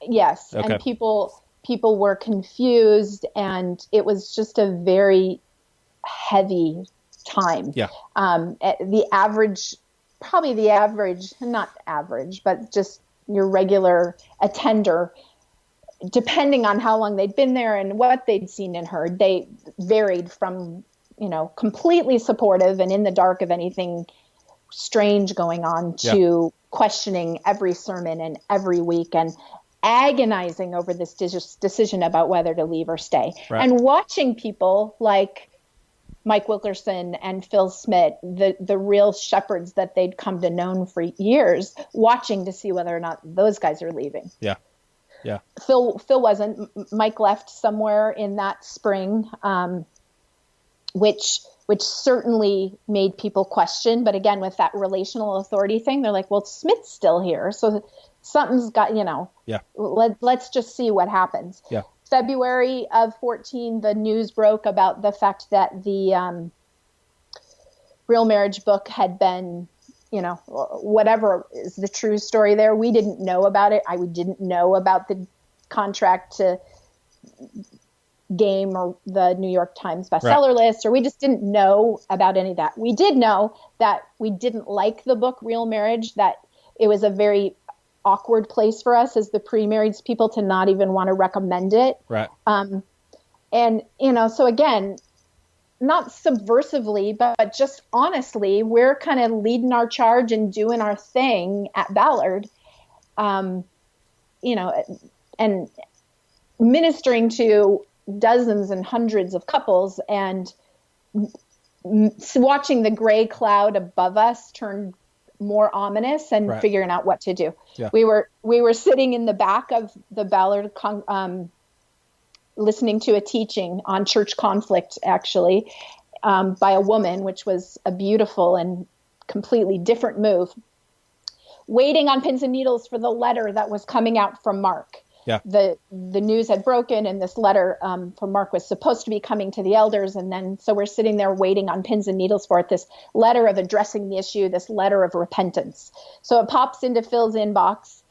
B: Yes. Okay. And people were confused, and it was just a very heavy time. Yeah. The average, not average, but just your regular attender, depending on how long they'd been there and what they'd seen and heard, they varied from, completely supportive and in the dark of anything strange going on to questioning every sermon and every week. And agonizing over this decision about whether to leave or stay.
A: Right.
B: And watching people like Mike Wilkerson and Phil Smidt, the real shepherds that they'd come to know for years, watching to see whether or not those guys are leaving.
A: Yeah. Yeah.
B: Phil wasn't. Mike left somewhere in that spring, which certainly made people question. But again, with that relational authority thing, they're like, well, Smith's still here. So something's got,
A: Yeah.
B: Let's just see what happens.
A: Yeah.
B: February of 14, the news broke about the fact that the Real Marriage book had been, whatever is the true story there. We didn't know about it. I didn't know about the contract to Game or the New York Times bestseller list, or we just didn't know about any of that. We did know that we didn't like the book Real Marriage, that it was a very awkward place for us as the pre-married people to not even want to recommend it.
A: Right.
B: And, so again, not subversively, but just honestly, we're kind of leading our charge and doing our thing at Ballard, and ministering to dozens and hundreds of couples, and watching the gray cloud above us turn more ominous and figuring out what to do.
A: Yeah.
B: We were sitting in the back of the Ballard listening to a teaching on church conflict, actually, by a woman, which was a beautiful and completely different move, waiting on pins and needles for the letter that was coming out from Mark.
A: Yeah.
B: The news had broken, and this letter from Mark was supposed to be coming to the elders. And then, so we're sitting there waiting on pins and needles for it, this letter of addressing the issue, this letter of repentance. So it pops into Phil's inbox.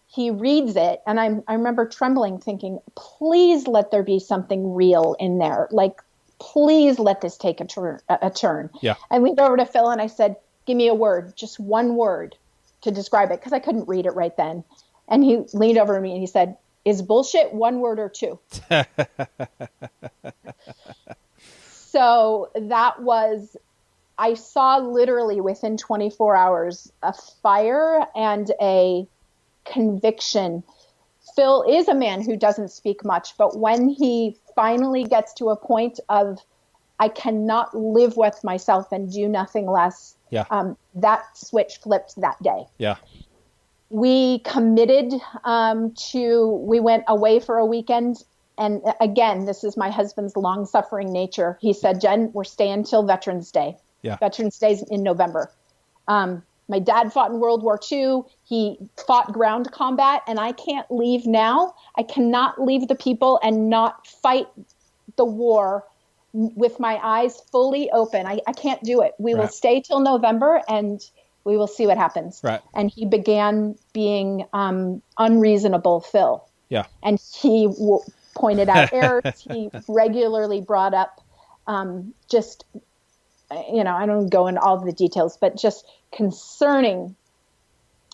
B: He reads it, and I remember trembling, thinking, please let there be something real in there. Like, please let this take a turn.
A: Yeah.
B: I leaned over to Phil and I said, give me a word, just one word to describe it, because I couldn't read it right then. And he leaned over to me and he said, is bullshit one word or two? So that was, I saw literally within 24 hours a fire and a conviction. Phil is a man who doesn't speak much, but when he finally gets to a point of, I cannot live with myself and do nothing less, that switch flipped that day.
A: Yeah.
B: We committed we went away for a weekend. And again, this is my husband's long-suffering nature. He said, Jen, we're staying till Veterans Day.
A: Yeah.
B: Veterans Day's in November. My dad fought in World War II. He fought ground combat, and I can't leave now. I cannot leave the people and not fight the war with my eyes fully open. I can't do it. We will stay till November, and we will see what happens.
A: Right.
B: And he began being unreasonable, Phil.
A: Yeah.
B: And he pointed out errors. He regularly brought up I don't go into all the details, but just concerning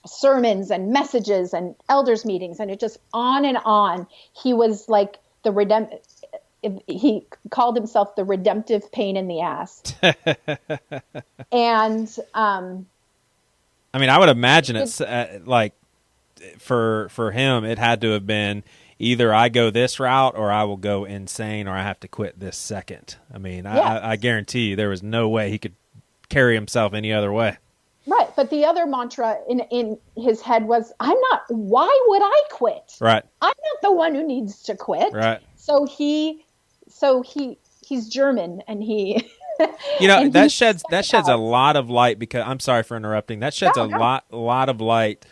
B: sermons and messages and elders meetings, and it just on and on. He was like he called himself the redemptive pain in the ass. And
A: I mean, I would imagine it's like for him, it had to have been either I go this route or I will go insane or I have to quit this second. I mean, I guarantee you there was no way he could carry himself any other way.
B: Right. But the other mantra in his head was, why would I quit?
A: Right.
B: I'm not the one who needs to quit.
A: Right.
B: So he's German, and he
A: that sheds a lot of light, because I'm sorry for interrupting. That sheds a lot of light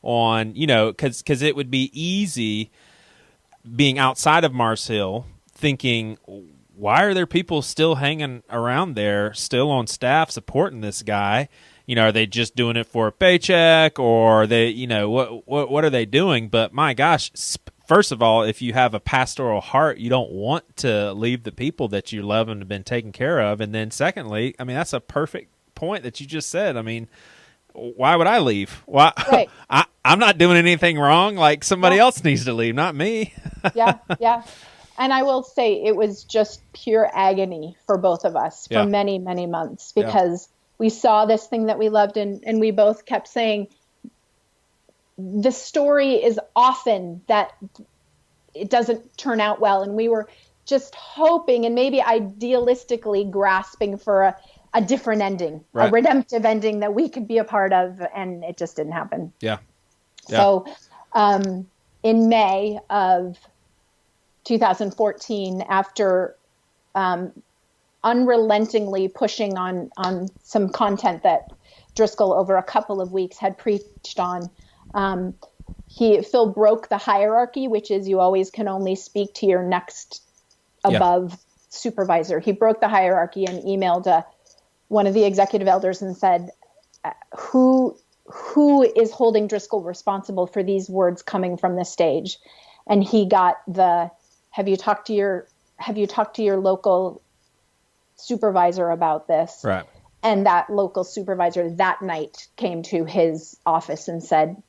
A: on, because it would be easy being outside of Mars Hill thinking, why are there people still hanging around there, still on staff supporting this guy? Are they just doing it for a paycheck, or they, what are they doing? But my gosh, first of all, if you have a pastoral heart, you don't want to leave the people that you love and have been taken care of. And then secondly, I mean, that's a perfect point that you just said. I mean, why would I leave? Why?
B: Right.
A: I'm not doing anything wrong. Like, somebody else needs to leave, not me.
B: Yeah. And I will say it was just pure agony for both of us for many, many months, because we saw this thing that we loved, and we both kept saying, the story is often that it doesn't turn out well. And we were just hoping and maybe idealistically grasping for a different ending,
A: right.
B: a redemptive ending that we could be a part of. And it just didn't happen.
A: Yeah.
B: So in May of 2014, after unrelentingly pushing on some content that Driscoll over a couple of weeks had preached on, Phil broke the hierarchy, which is you always can only speak to your next above supervisor. He broke the hierarchy and emailed one of the executive elders and said, who is holding Driscoll responsible for these words coming from the stage? And he got have you talked to your local supervisor about this?
A: Right.
B: And that local supervisor that night came to his office and said,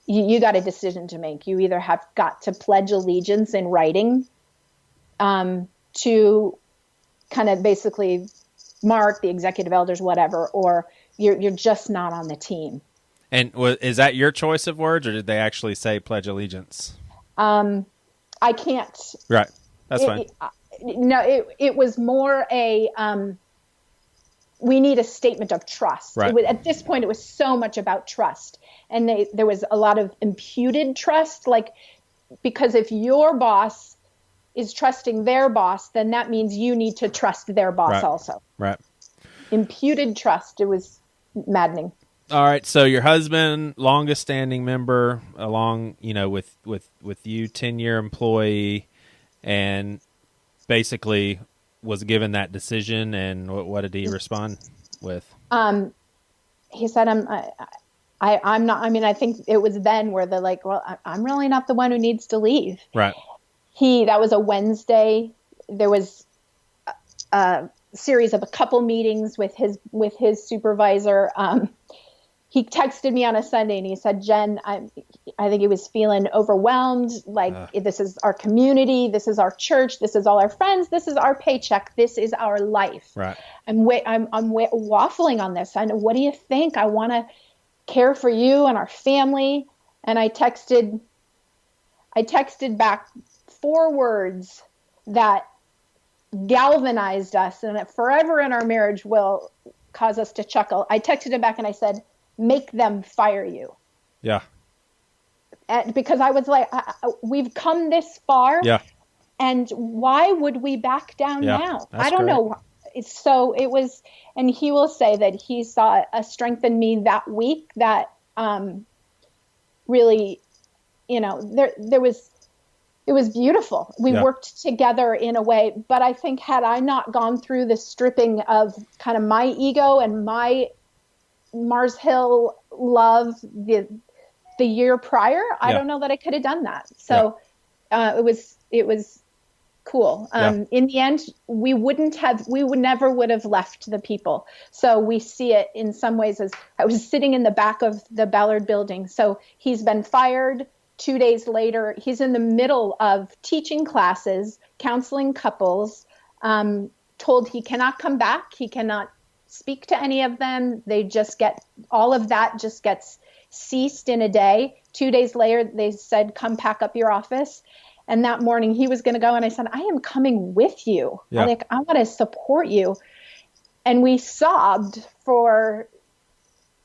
B: you got a decision to make. You either have got to pledge allegiance in writing to kind of basically Mark, the executive elders, whatever, or you're just not on the team.
A: And is that your choice of words, or did they actually say pledge allegiance?
B: I can't.
A: Right. That's fine.
B: It was more a, we need a statement of trust.
A: Right.
B: At this point, it was so much about trust. And there was a lot of imputed trust, because if your boss is trusting their boss, then that means you need to trust their boss also. Right. Imputed trust. It was maddening.
A: All right. So your husband, longest standing member, along, with you, 10-year employee, and basically was given that decision. And what did he respond with?
B: He said, I'm not, I think it was then where they're like, well, I'm really not the one who needs to leave.
A: Right.
B: That was a Wednesday. There was a series of a couple meetings with his supervisor. He texted me on a Sunday and he said, Jen, I think he was feeling overwhelmed. This is our community. This is our church. This is all our friends. This is our paycheck. This is our life.
A: Right.
B: I'm waffling on this. I know. What do you think? I want to care for you and our family. And I texted back 4 words that galvanized us and that forever in our marriage will cause us to chuckle. I texted him back and I said, make them fire you.
A: Yeah.
B: Because I was like, we've come this far.
A: Yeah.
B: And why would we back down now? I don't know. So it was, and he will say that he saw a strength in me that week that really, it was beautiful. We worked together in a way, but I think had I not gone through the stripping of kind of my ego and my Mars Hill love the year prior, I don't know that I could have done that. So it was cool. In the end, we never would have left the people. So we see it in some ways as I was sitting in the back of the Ballard building. So he's been fired. 2 days later, he's in the middle of teaching classes, counseling couples, told he cannot come back. He cannot speak to any of them. All of that just gets ceased in a day. 2 days later, they said, come pack up your office. And that morning he was going to go. And I said, I am coming with you. I want to support you. And we sobbed for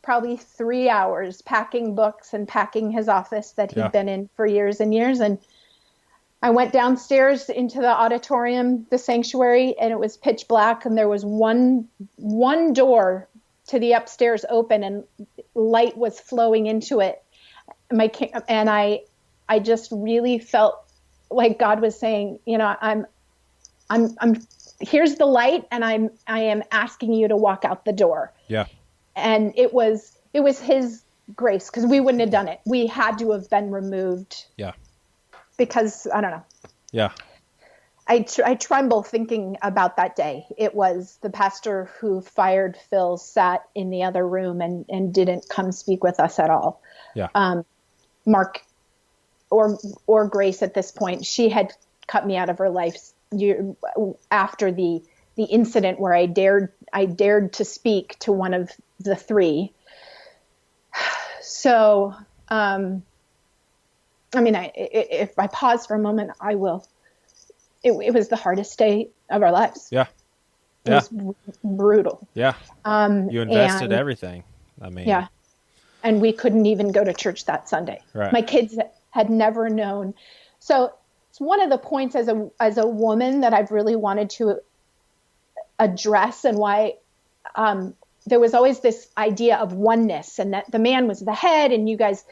B: probably 3 hours, packing books and packing his office that he'd been in for years and years. And I went downstairs into the auditorium, the sanctuary, and it was pitch black. And there was one door to the upstairs open and light was flowing into it. And I just really felt like God was saying, I'm here's the light and I am asking you to walk out the door. Yeah. And it was his grace, because we wouldn't have done it. We had to have been removed. Yeah. Because I don't know. Yeah. I tremble thinking about that day. It was the pastor who fired Phil sat in the other room and didn't come speak with us at all. Yeah. Mark or Grace at this point, she had cut me out of her life after the incident where I dared to speak to one of the 3. So I mean, if I pause for a moment, I will. It was the hardest day of our lives.
A: Yeah.
B: It was brutal.
A: Yeah. You invested everything. I mean,
B: yeah. And we couldn't even go to church that Sunday.
A: Right.
B: My kids had never known. So it's one of the points as a woman that I've really wanted to address, and why there was always this idea of oneness, and that the man was the head, and you guys,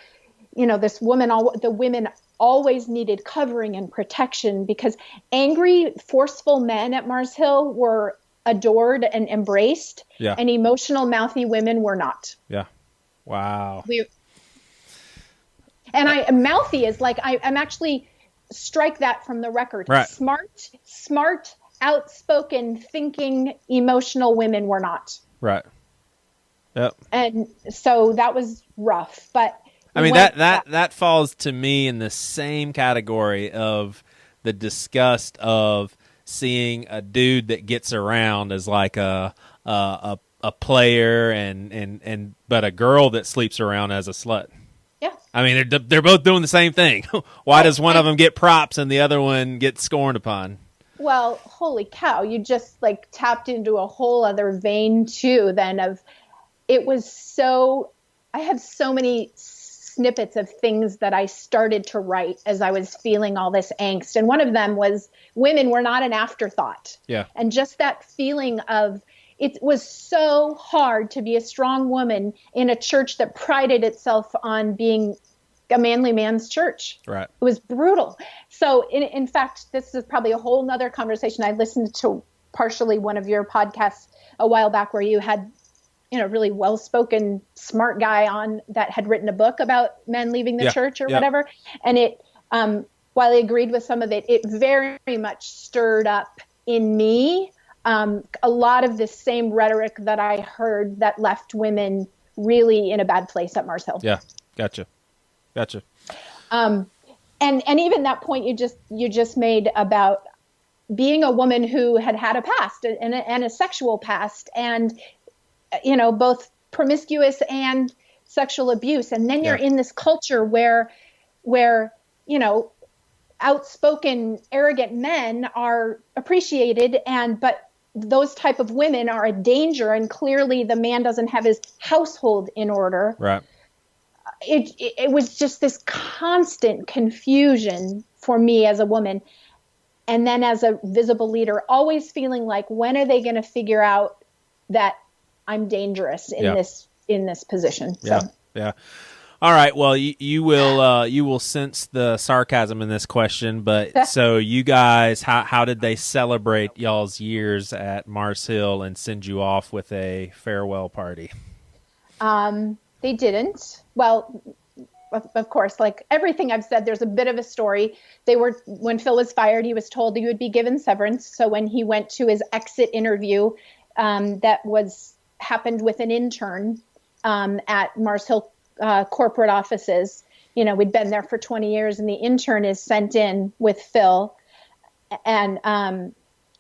B: this woman, the women always needed covering and protection, because angry, forceful men at Mars Hill were adored and embraced, and emotional, mouthy women were not.
A: Yeah. Wow.
B: Mouthy is like, I'm actually, strike that from the record.
A: Right.
B: Smart, outspoken, thinking, emotional women were not.
A: Right. Yep.
B: And so that was rough, but
A: I mean, that falls to me in the same category of the disgust of seeing a dude that gets around as like a player but a girl that sleeps around as a slut.
B: Yeah.
A: I mean, they're both doing the same thing. Why does one of them get props and the other one gets scorned upon?
B: Well, holy cow, you just like tapped into a whole other vein too then of, it was so, I have so many snippets of things that I started to write as I was feeling all this angst. And one of them was women were not an afterthought.
A: Yeah.
B: And just that feeling of, it was so hard to be a strong woman in a church that prided itself on being a manly man's church.
A: Right.
B: It was brutal. So in fact, this is probably a whole nother conversation. I listened to partially one of your podcasts a while back where you had, really well-spoken, smart guy on that had written a book about men leaving the church or whatever. And it, while I agreed with some of it, it very much stirred up in me a lot of the same rhetoric that I heard that left women really in a bad place at Mars Hill.
A: Yeah, gotcha.
B: And even that point you just made about being a woman who had a past and a sexual past, and both promiscuous and sexual abuse. And then you're in this culture where, outspoken, arrogant men are appreciated, but those type of women are a danger. And clearly the man doesn't have his household in order.
A: Right.
B: It was just this constant confusion for me as a woman. And then as a visible leader, always feeling like, when are they going to figure out that I'm dangerous in this position? So.
A: Yeah. All right. Well, you will sense the sarcasm in this question, but so you guys, how did they celebrate y'all's years at Mars Hill and send you off with a farewell party?
B: They didn't. Well, of course, like everything I've said, there's a bit of a story. When Phil was fired, he was told he would be given severance. So when he went to his exit interview, that happened with an intern at Mars Hill corporate offices. We'd been there for 20 years, and the intern is sent in with Phil and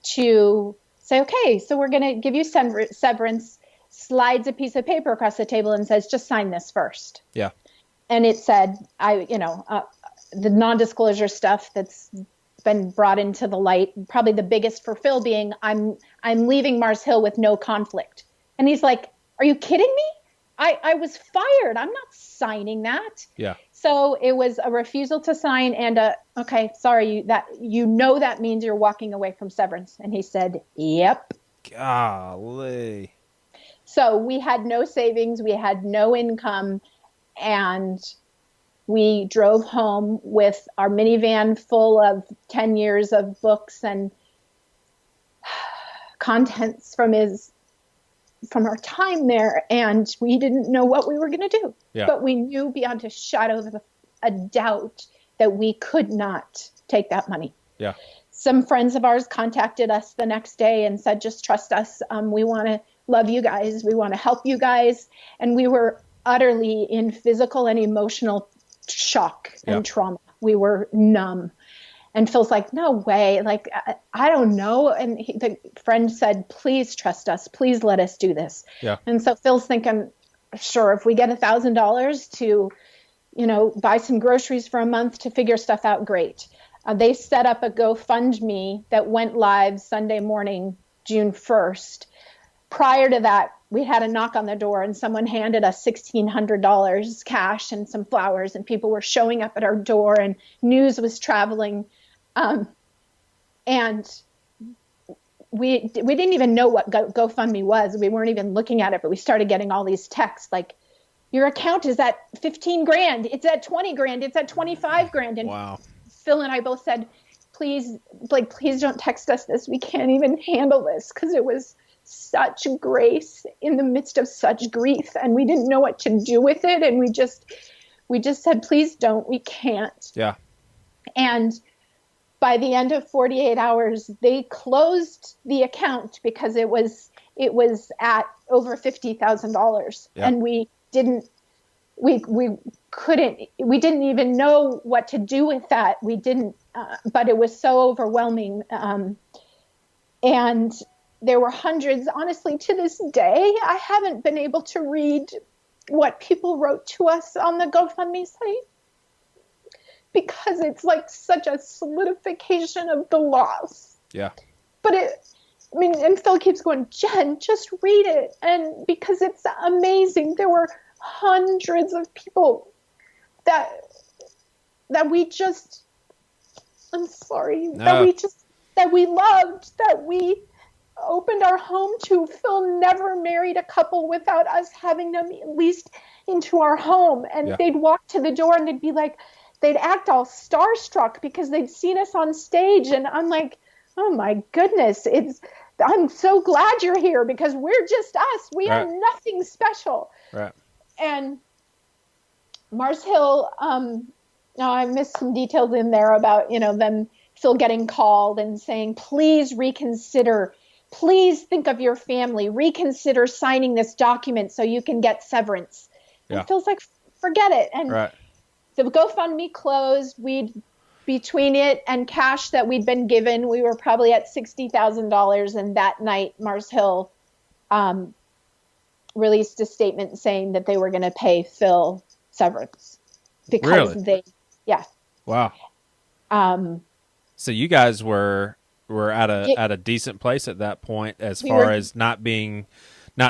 B: to say, okay, so we're going to give you severance, slides a piece of paper across the table and says, just sign this first.
A: Yeah.
B: And it said, the non-disclosure stuff that's been brought into the light, probably the biggest for Phil being, I'm leaving Mars Hill with no conflict. And he's like, are you kidding me? I was fired. I'm not signing that.
A: Yeah.
B: So it was a refusal to sign and okay, sorry, that means you're walking away from severance. And he said, yep.
A: Golly.
B: So we had no savings, we had no income, and we drove home with our minivan full of 10 years of books and contents from our time there, and we didn't know what we were going to do.
A: Yeah.
B: But we knew beyond a shadow of a doubt that we could not take that money.
A: Yeah.
B: Some friends of ours contacted us the next day and said, just trust us. We want to love you guys. We want to help you guys. And we were utterly in physical and emotional shock and trauma. We were numb. And Phil's like, no way. Like, I don't know. And the friend said, please trust us. Please let us do this.
A: Yeah.
B: And so Phil's thinking, sure, if we get $1,000 to, buy some groceries for a month to figure stuff out, great. They set up a GoFundMe that went live Sunday morning, June 1st. Prior to that, we had a knock on the door and someone handed us $1,600 cash and some flowers, and people were showing up at our door and news was traveling. And we didn't even know what GoFundMe was. We weren't even looking at it, but we started getting all these texts like, your account is at 15 grand. It's at 20 grand. It's at 25 grand. And
A: wow.
B: Phil and I both said, please don't text us this. We can't even handle this, because it was such grace in the midst of such grief, and we didn't know what to do with it. And we just said, please don't, we can't.
A: Yeah.
B: And by the end of 48 hours, they closed the account because it was at over $50,000.
A: Yeah.
B: And we didn't even know what to do with that. But it was so overwhelming. And there were hundreds, honestly, to this day, I haven't been able to read what people wrote to us on the GoFundMe site, because it's like such a solidification of the loss.
A: Yeah.
B: But and Phil keeps going, Jen, just read it. And because it's amazing, there were hundreds of people that we just, I'm sorry,
A: No.
B: that we loved, that we opened our home to. Phil never married a couple without us having them at least into our home. And they'd walk to the door and they'd be like, they'd act all starstruck because they'd seen us on stage. And I'm like, oh my goodness, I'm so glad you're here, because we're just us. We are nothing special.
A: Right.
B: And Mars Hill, now I missed some details in there about, them, Phil getting called and saying, please reconsider, please think of your family, reconsider signing this document so you can get severance.
A: Yeah.
B: And Phil's like, forget it. And the GoFundMe closed. Between it and cash that we'd been given, we were probably at $60,000. And that night, Mars Hill released a statement saying that they were going to pay Phil severance because
A: Wow. So you guys were at a decent place at that point, as far as not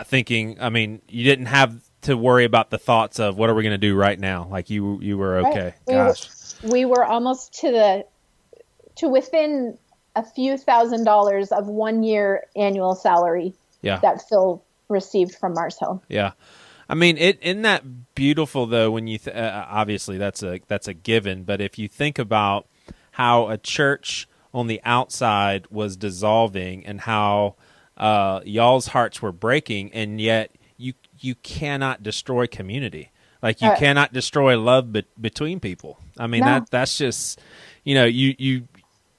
A: thinking. I mean, you didn't have to worry about the thoughts of what are we going to do right now. Like you were okay. Gosh.
B: We were almost to within a few $1,000s of 1 year annual salary that Phil received from Mars Hill.
A: Yeah. I mean, isn't that beautiful though, when you, obviously that's a given, but if you think about how a church on the outside was dissolving and how y'all's hearts were breaking, and yet you cannot destroy community. Like you cannot destroy love between people. I mean, that's just, you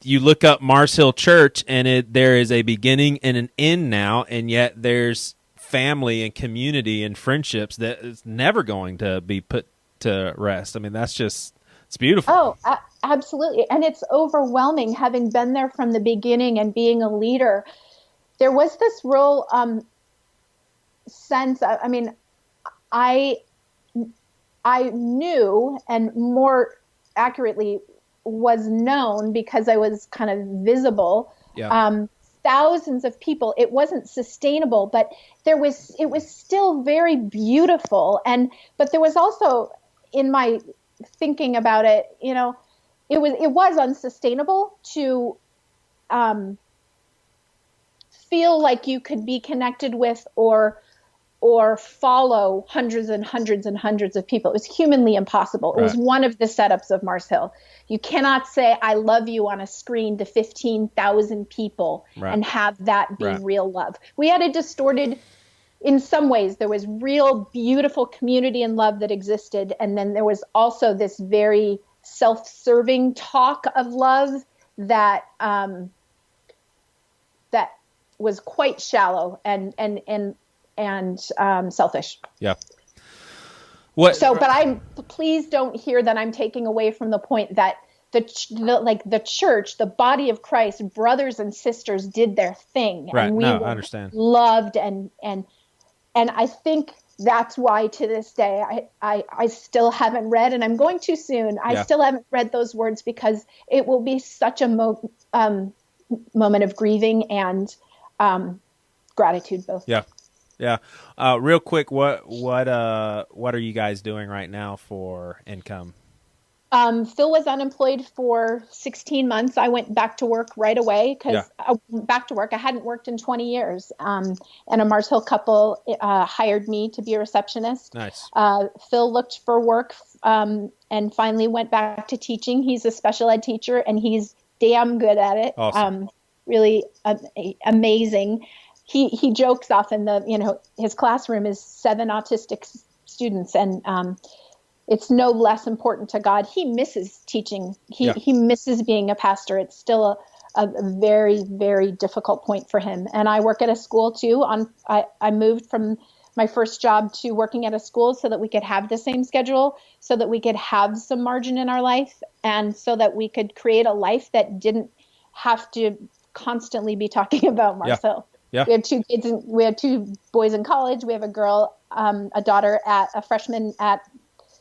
A: look up Mars Hill Church and there is a beginning and an end now, and yet there's family and community and friendships that is never going to be put to rest. I mean, it's beautiful.
B: Oh, absolutely. And it's overwhelming, having been there from the beginning and being a leader. There was this real sense of, I knew, and more accurately was known because I was kind of visible. Yeah. Thousands of people. It wasn't sustainable, but it was still very beautiful. But there was also, in my thinking about it, it was unsustainable to feel like you could be connected with or follow hundreds and hundreds and hundreds of people. It was humanly impossible. It was one of the setups of Mars Hill. You cannot say, I love you on a screen to 15,000 people and have that be real love. We had a distorted, in some ways, there was real beautiful community and love that existed. And then there was also this very self-serving talk of love that was quite shallow and selfish.
A: Yeah.
B: Please don't hear that I'm taking away from the point that the church, the body of Christ, brothers and sisters did their thing.
A: Right.
B: And we
A: I understand.
B: Loved and And I think that's why to this day, I still haven't read, and I'm going too soon. I still haven't read those words because it will be such a moment of grieving and gratitude both.
A: Yeah. Yeah. Real quick, what are you guys doing right now for income?
B: Phil was unemployed for 16 months. I went back to work right away because I hadn't worked in 20 years. And a Mars Hill couple hired me to be a receptionist.
A: Nice.
B: Phil looked for work and finally went back to teaching. He's a special ed teacher and he's damn good at it.
A: Awesome.
B: Really amazing. He jokes often his classroom is 7 autistic students, and it's no less important to God. He misses teaching. He misses being a pastor. It's still a very, very difficult point for him. And I work at a school too. I moved from my first job to working at a school so that we could have the same schedule, so that we could have some margin in our life, and so that we could create a life that didn't have to constantly be talking about Mars Hill.
A: Yeah.
B: We have 2 kids, and we have 2 boys in college. We have a girl, a freshman at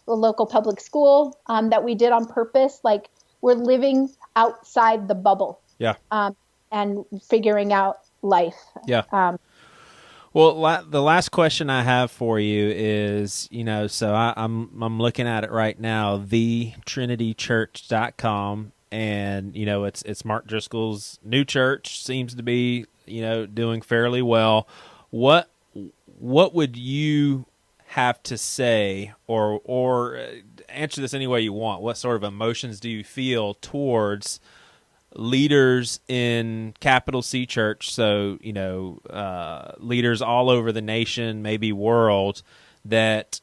B: the local public school that we did on purpose. Like, we're living outside the bubble.
A: Yeah.
B: And figuring out life.
A: Yeah. Well, the last question I have for you is, so I'm looking at it right now, thetrinitychurch.com, and it's Mark Driscoll's new church, seems to be doing fairly well. What would you have to say, or answer this any way you want? What sort of emotions do you feel towards leaders in capital C Church? So, leaders all over the nation, maybe world, that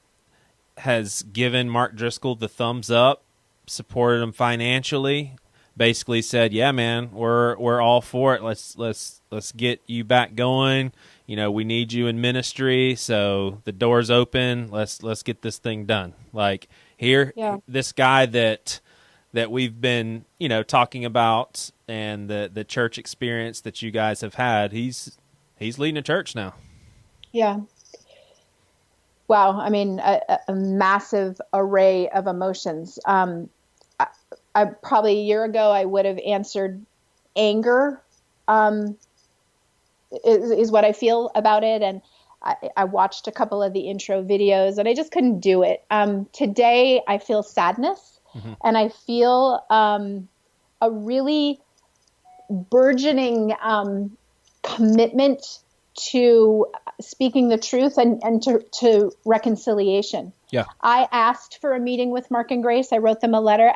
A: has given Mark Driscoll the thumbs up, supported him financially, basically said, "Yeah, man, we're all for it. Let's get you back going. We need you in ministry, so the door's open. Let's get this thing done." Like, here, this guy that we've been, talking about, and the church experience that you guys have had, he's leading a church now.
B: Yeah. Wow. I mean, a massive array of emotions. I probably a year ago, I would have answered anger, is what I feel about it. And I watched a couple of the intro videos and I just couldn't do it. Today I feel sadness, and I feel a really burgeoning commitment to speaking the truth and to reconciliation.
A: Yeah.
B: I asked for a meeting with Mark and Grace. I wrote them a letter.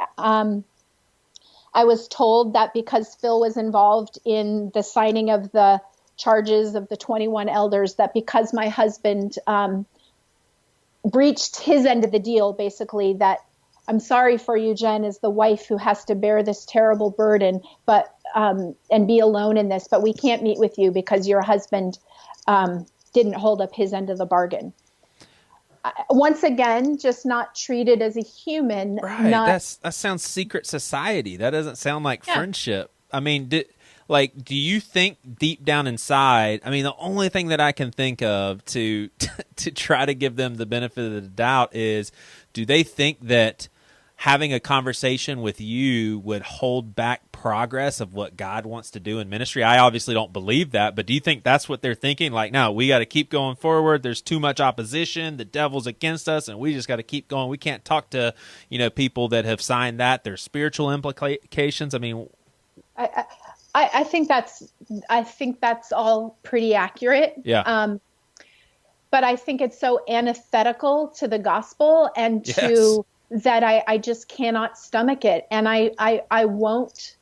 B: I was told that because Phil was involved in the signing of the charges of the 21 elders, that because my husband breached his end of the deal, basically, that I'm sorry for you, Jen, as the wife who has to bear this terrible burden, but and be alone in this, but we can't meet with you because your husband didn't hold up his end of the bargain. Once again, just not treated as a human.
A: Right. That sounds secret society. That doesn't sound like friendship. I mean, do you think deep down inside, I mean, the only thing that I can think of to try to give them the benefit of the doubt is, do they think that having a conversation with you would hold back progress of what God wants to do in ministry? I obviously don't believe that, but do you think that's what they're thinking? Like, no, we got to keep going forward. There's too much opposition. The devil's against us, and we just got to keep going. We can't talk to, people that have signed that. There's spiritual implications. I mean,
B: I think that's all pretty accurate.
A: Yeah.
B: But I think it's so antithetical to the gospel and to that I just cannot stomach it. And I won't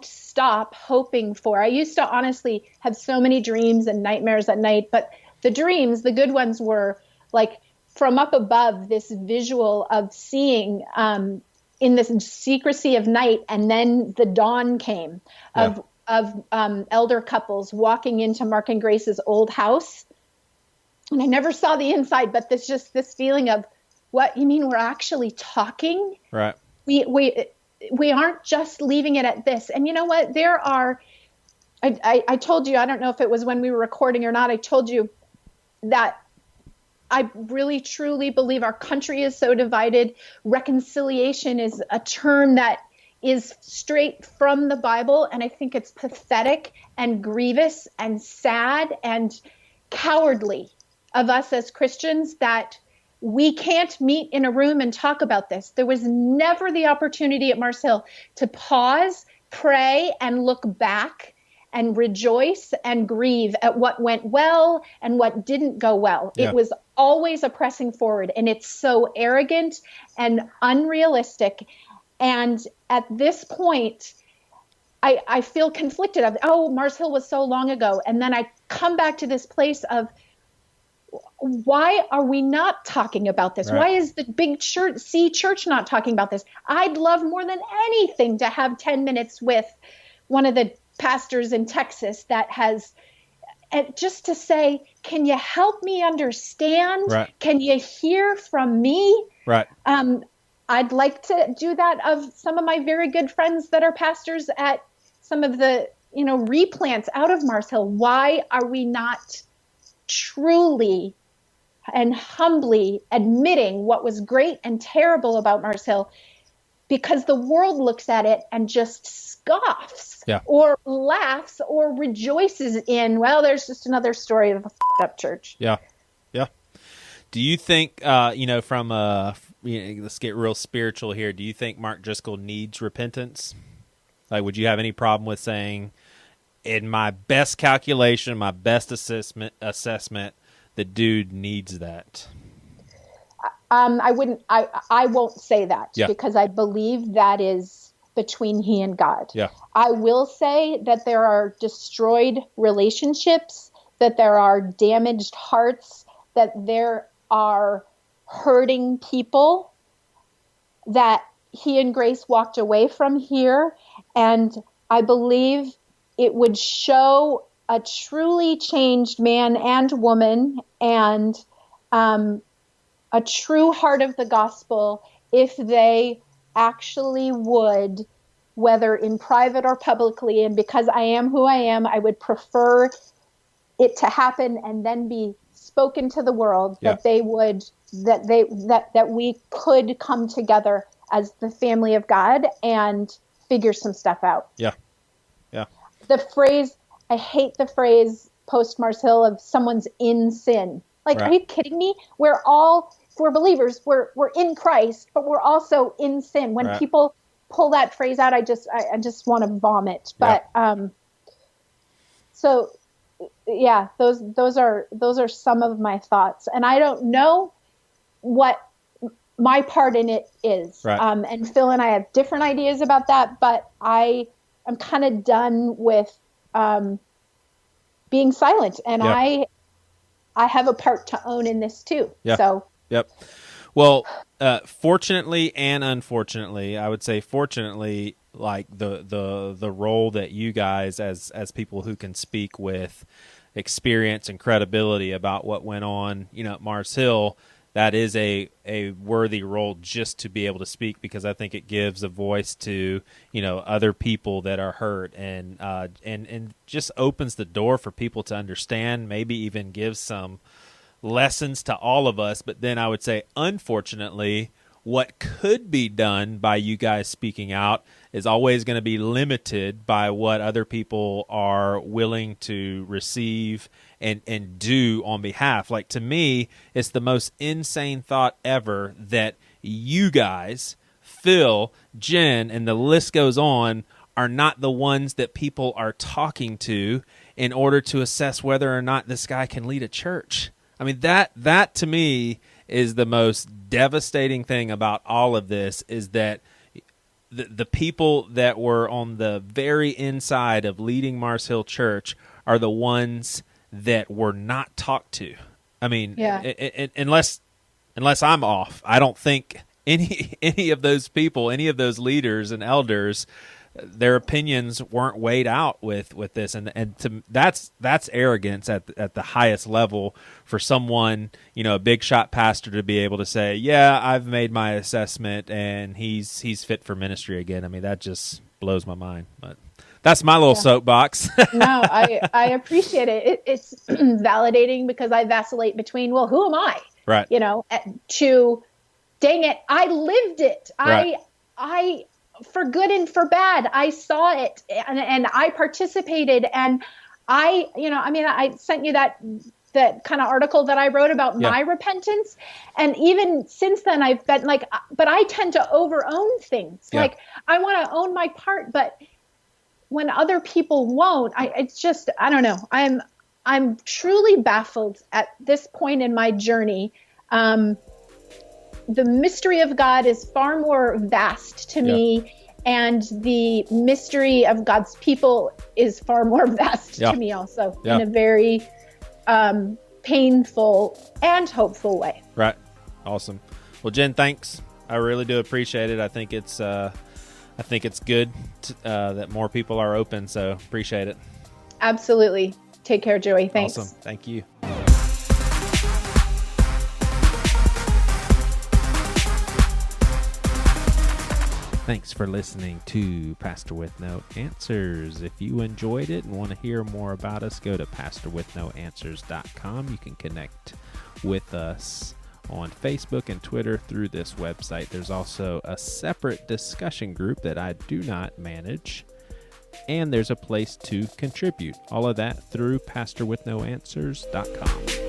B: stop hoping for. I used to honestly have so many dreams and nightmares at night, but the dreams, the good ones, were like from up above, this visual of seeing in this secrecy of night, and then the dawn came of elder couples walking into Mark and Grace's old house. And I never saw the inside, but there's just this feeling of, what you mean we're actually talking?
A: Right.
B: We aren't just leaving it at this. And you know what? There are I told you, I don't know if it was when we were recording or not, I told you that I really truly believe our country is so divided. Reconciliation is a term that is straight from the Bible, and I think it's pathetic and grievous and sad and cowardly of us as Christians that we can't meet in a room and talk about this. There was never the opportunity at Mars Hill to pause, pray, and look back and rejoice and grieve at what went well and what didn't go well.
A: Yeah.
B: It was always a pressing forward, and it's so arrogant and unrealistic. And at this point, I feel conflicted of, oh, Mars Hill was so long ago. And then I come back to this place of, why are we not talking about this?
A: Right.
B: Why is the big church not talking about this? I'd love more than anything to have 10 minutes with one of the pastors in Texas that has, and just to say, can you help me understand?
A: Right.
B: Can you hear from me?
A: Right.
B: I'd like to do that of some of my very good friends that are pastors at some of the, replants out of Mars Hill. Why are we not truly and humbly admitting what was great and terrible about Mars Hill? Because the world looks at it and just scoffs,
A: yeah,
B: or laughs or rejoices in, well, there's just another story of a f***ed up church.
A: Yeah. Yeah. Do you think, from let's get real spiritual here. Do you think Mark Driscoll needs repentance? Like, would you have any problem with saying, in my best calculation, my best assessment, the dude needs that?
B: I won't say that,
A: yeah,
B: because I believe that is between he and God.
A: Yeah.
B: I will say that there are destroyed relationships, that there are damaged hearts, that there are hurting people that he and Grace walked away from here. And I believe it would show a truly changed man and woman and a true heart of the gospel if they actually would, whether in private or publicly, and because I am who I am, I would prefer it to happen and then be spoken to the world,
A: yeah,
B: that they would, that we could come together as the family of God and figure some stuff out.
A: Yeah. Yeah.
B: The phrase, I hate the phrase post Mars Hill of someone's in sin. Like,
A: right.
B: Are you kidding me? We're all, if we're believers, we're in Christ, but we're also in sin. When
A: right.
B: people pull that phrase out, I just want to vomit. But,
A: yeah.
B: So yeah, those are some of my thoughts, and I don't know what my part in it is.
A: Right.
B: And Phil and I have different ideas about that, but I'm kind of done with being silent, and
A: yeah.
B: I have a part to own in this too.
A: Yeah.
B: So.
A: Yep. Well, fortunately and unfortunately, I would say fortunately, like the role that you guys as people who can speak with experience and credibility about what went on, at Mars Hill, that is a worthy role just to be able to speak, because I think it gives a voice to, other people that are hurt, and just opens the door for people to understand, maybe even gives some lessons to all of us. But then I would say, unfortunately, what could be done by you guys speaking out is always going to be limited by what other people are willing to receive and do on behalf. Like, to me, it's the most insane thought ever that you guys, Phil, Jen, and the list goes on, are not the ones that people are talking to in order to assess whether or not this guy can lead a church. I mean, that to me is the most devastating thing about all of this, is that the people that were on the very inside of leading Mars Hill Church are the ones that were not talked to. I mean, unless I'm off, I don't think any of those people, any of those leaders and elders, their opinions weren't weighed out with this, and that's arrogance at the highest level for someone, a big shot pastor, to be able to say, yeah, I've made my assessment and he's fit for ministry again. I mean, that just blows my mind. But That's my little soapbox.
B: No, I appreciate it. It's validating because I vacillate between, well, who am I?
A: Right.
B: To, dang it, I lived it.
A: Right.
B: I, for good and for bad, I saw it and I participated. And I sent you that kind of article that I wrote about my repentance. And even since then, I've been like, but I tend to over-own things. Yeah. Like, I want to own my part, but when other people won't, it's just, I don't know. I'm truly baffled at this point in my journey. The mystery of God is far more vast to me, and the mystery of God's people is far more vast to me also, in a very painful and hopeful way.
A: Right. Awesome. Well, Jen, thanks. I really do appreciate it. I think it's good that more people are open, so appreciate it.
B: Absolutely. Take care, Joey. Thanks.
A: Awesome. Thank you. Thanks for listening to Pastor with No Answers. If you enjoyed it and want to hear more about us, go to pastorwithnoanswers.com. You can connect with us on Facebook and Twitter through this website. There's also a separate discussion group that I do not manage, and there's a place to contribute. All of that through pastorwithnoanswers.com.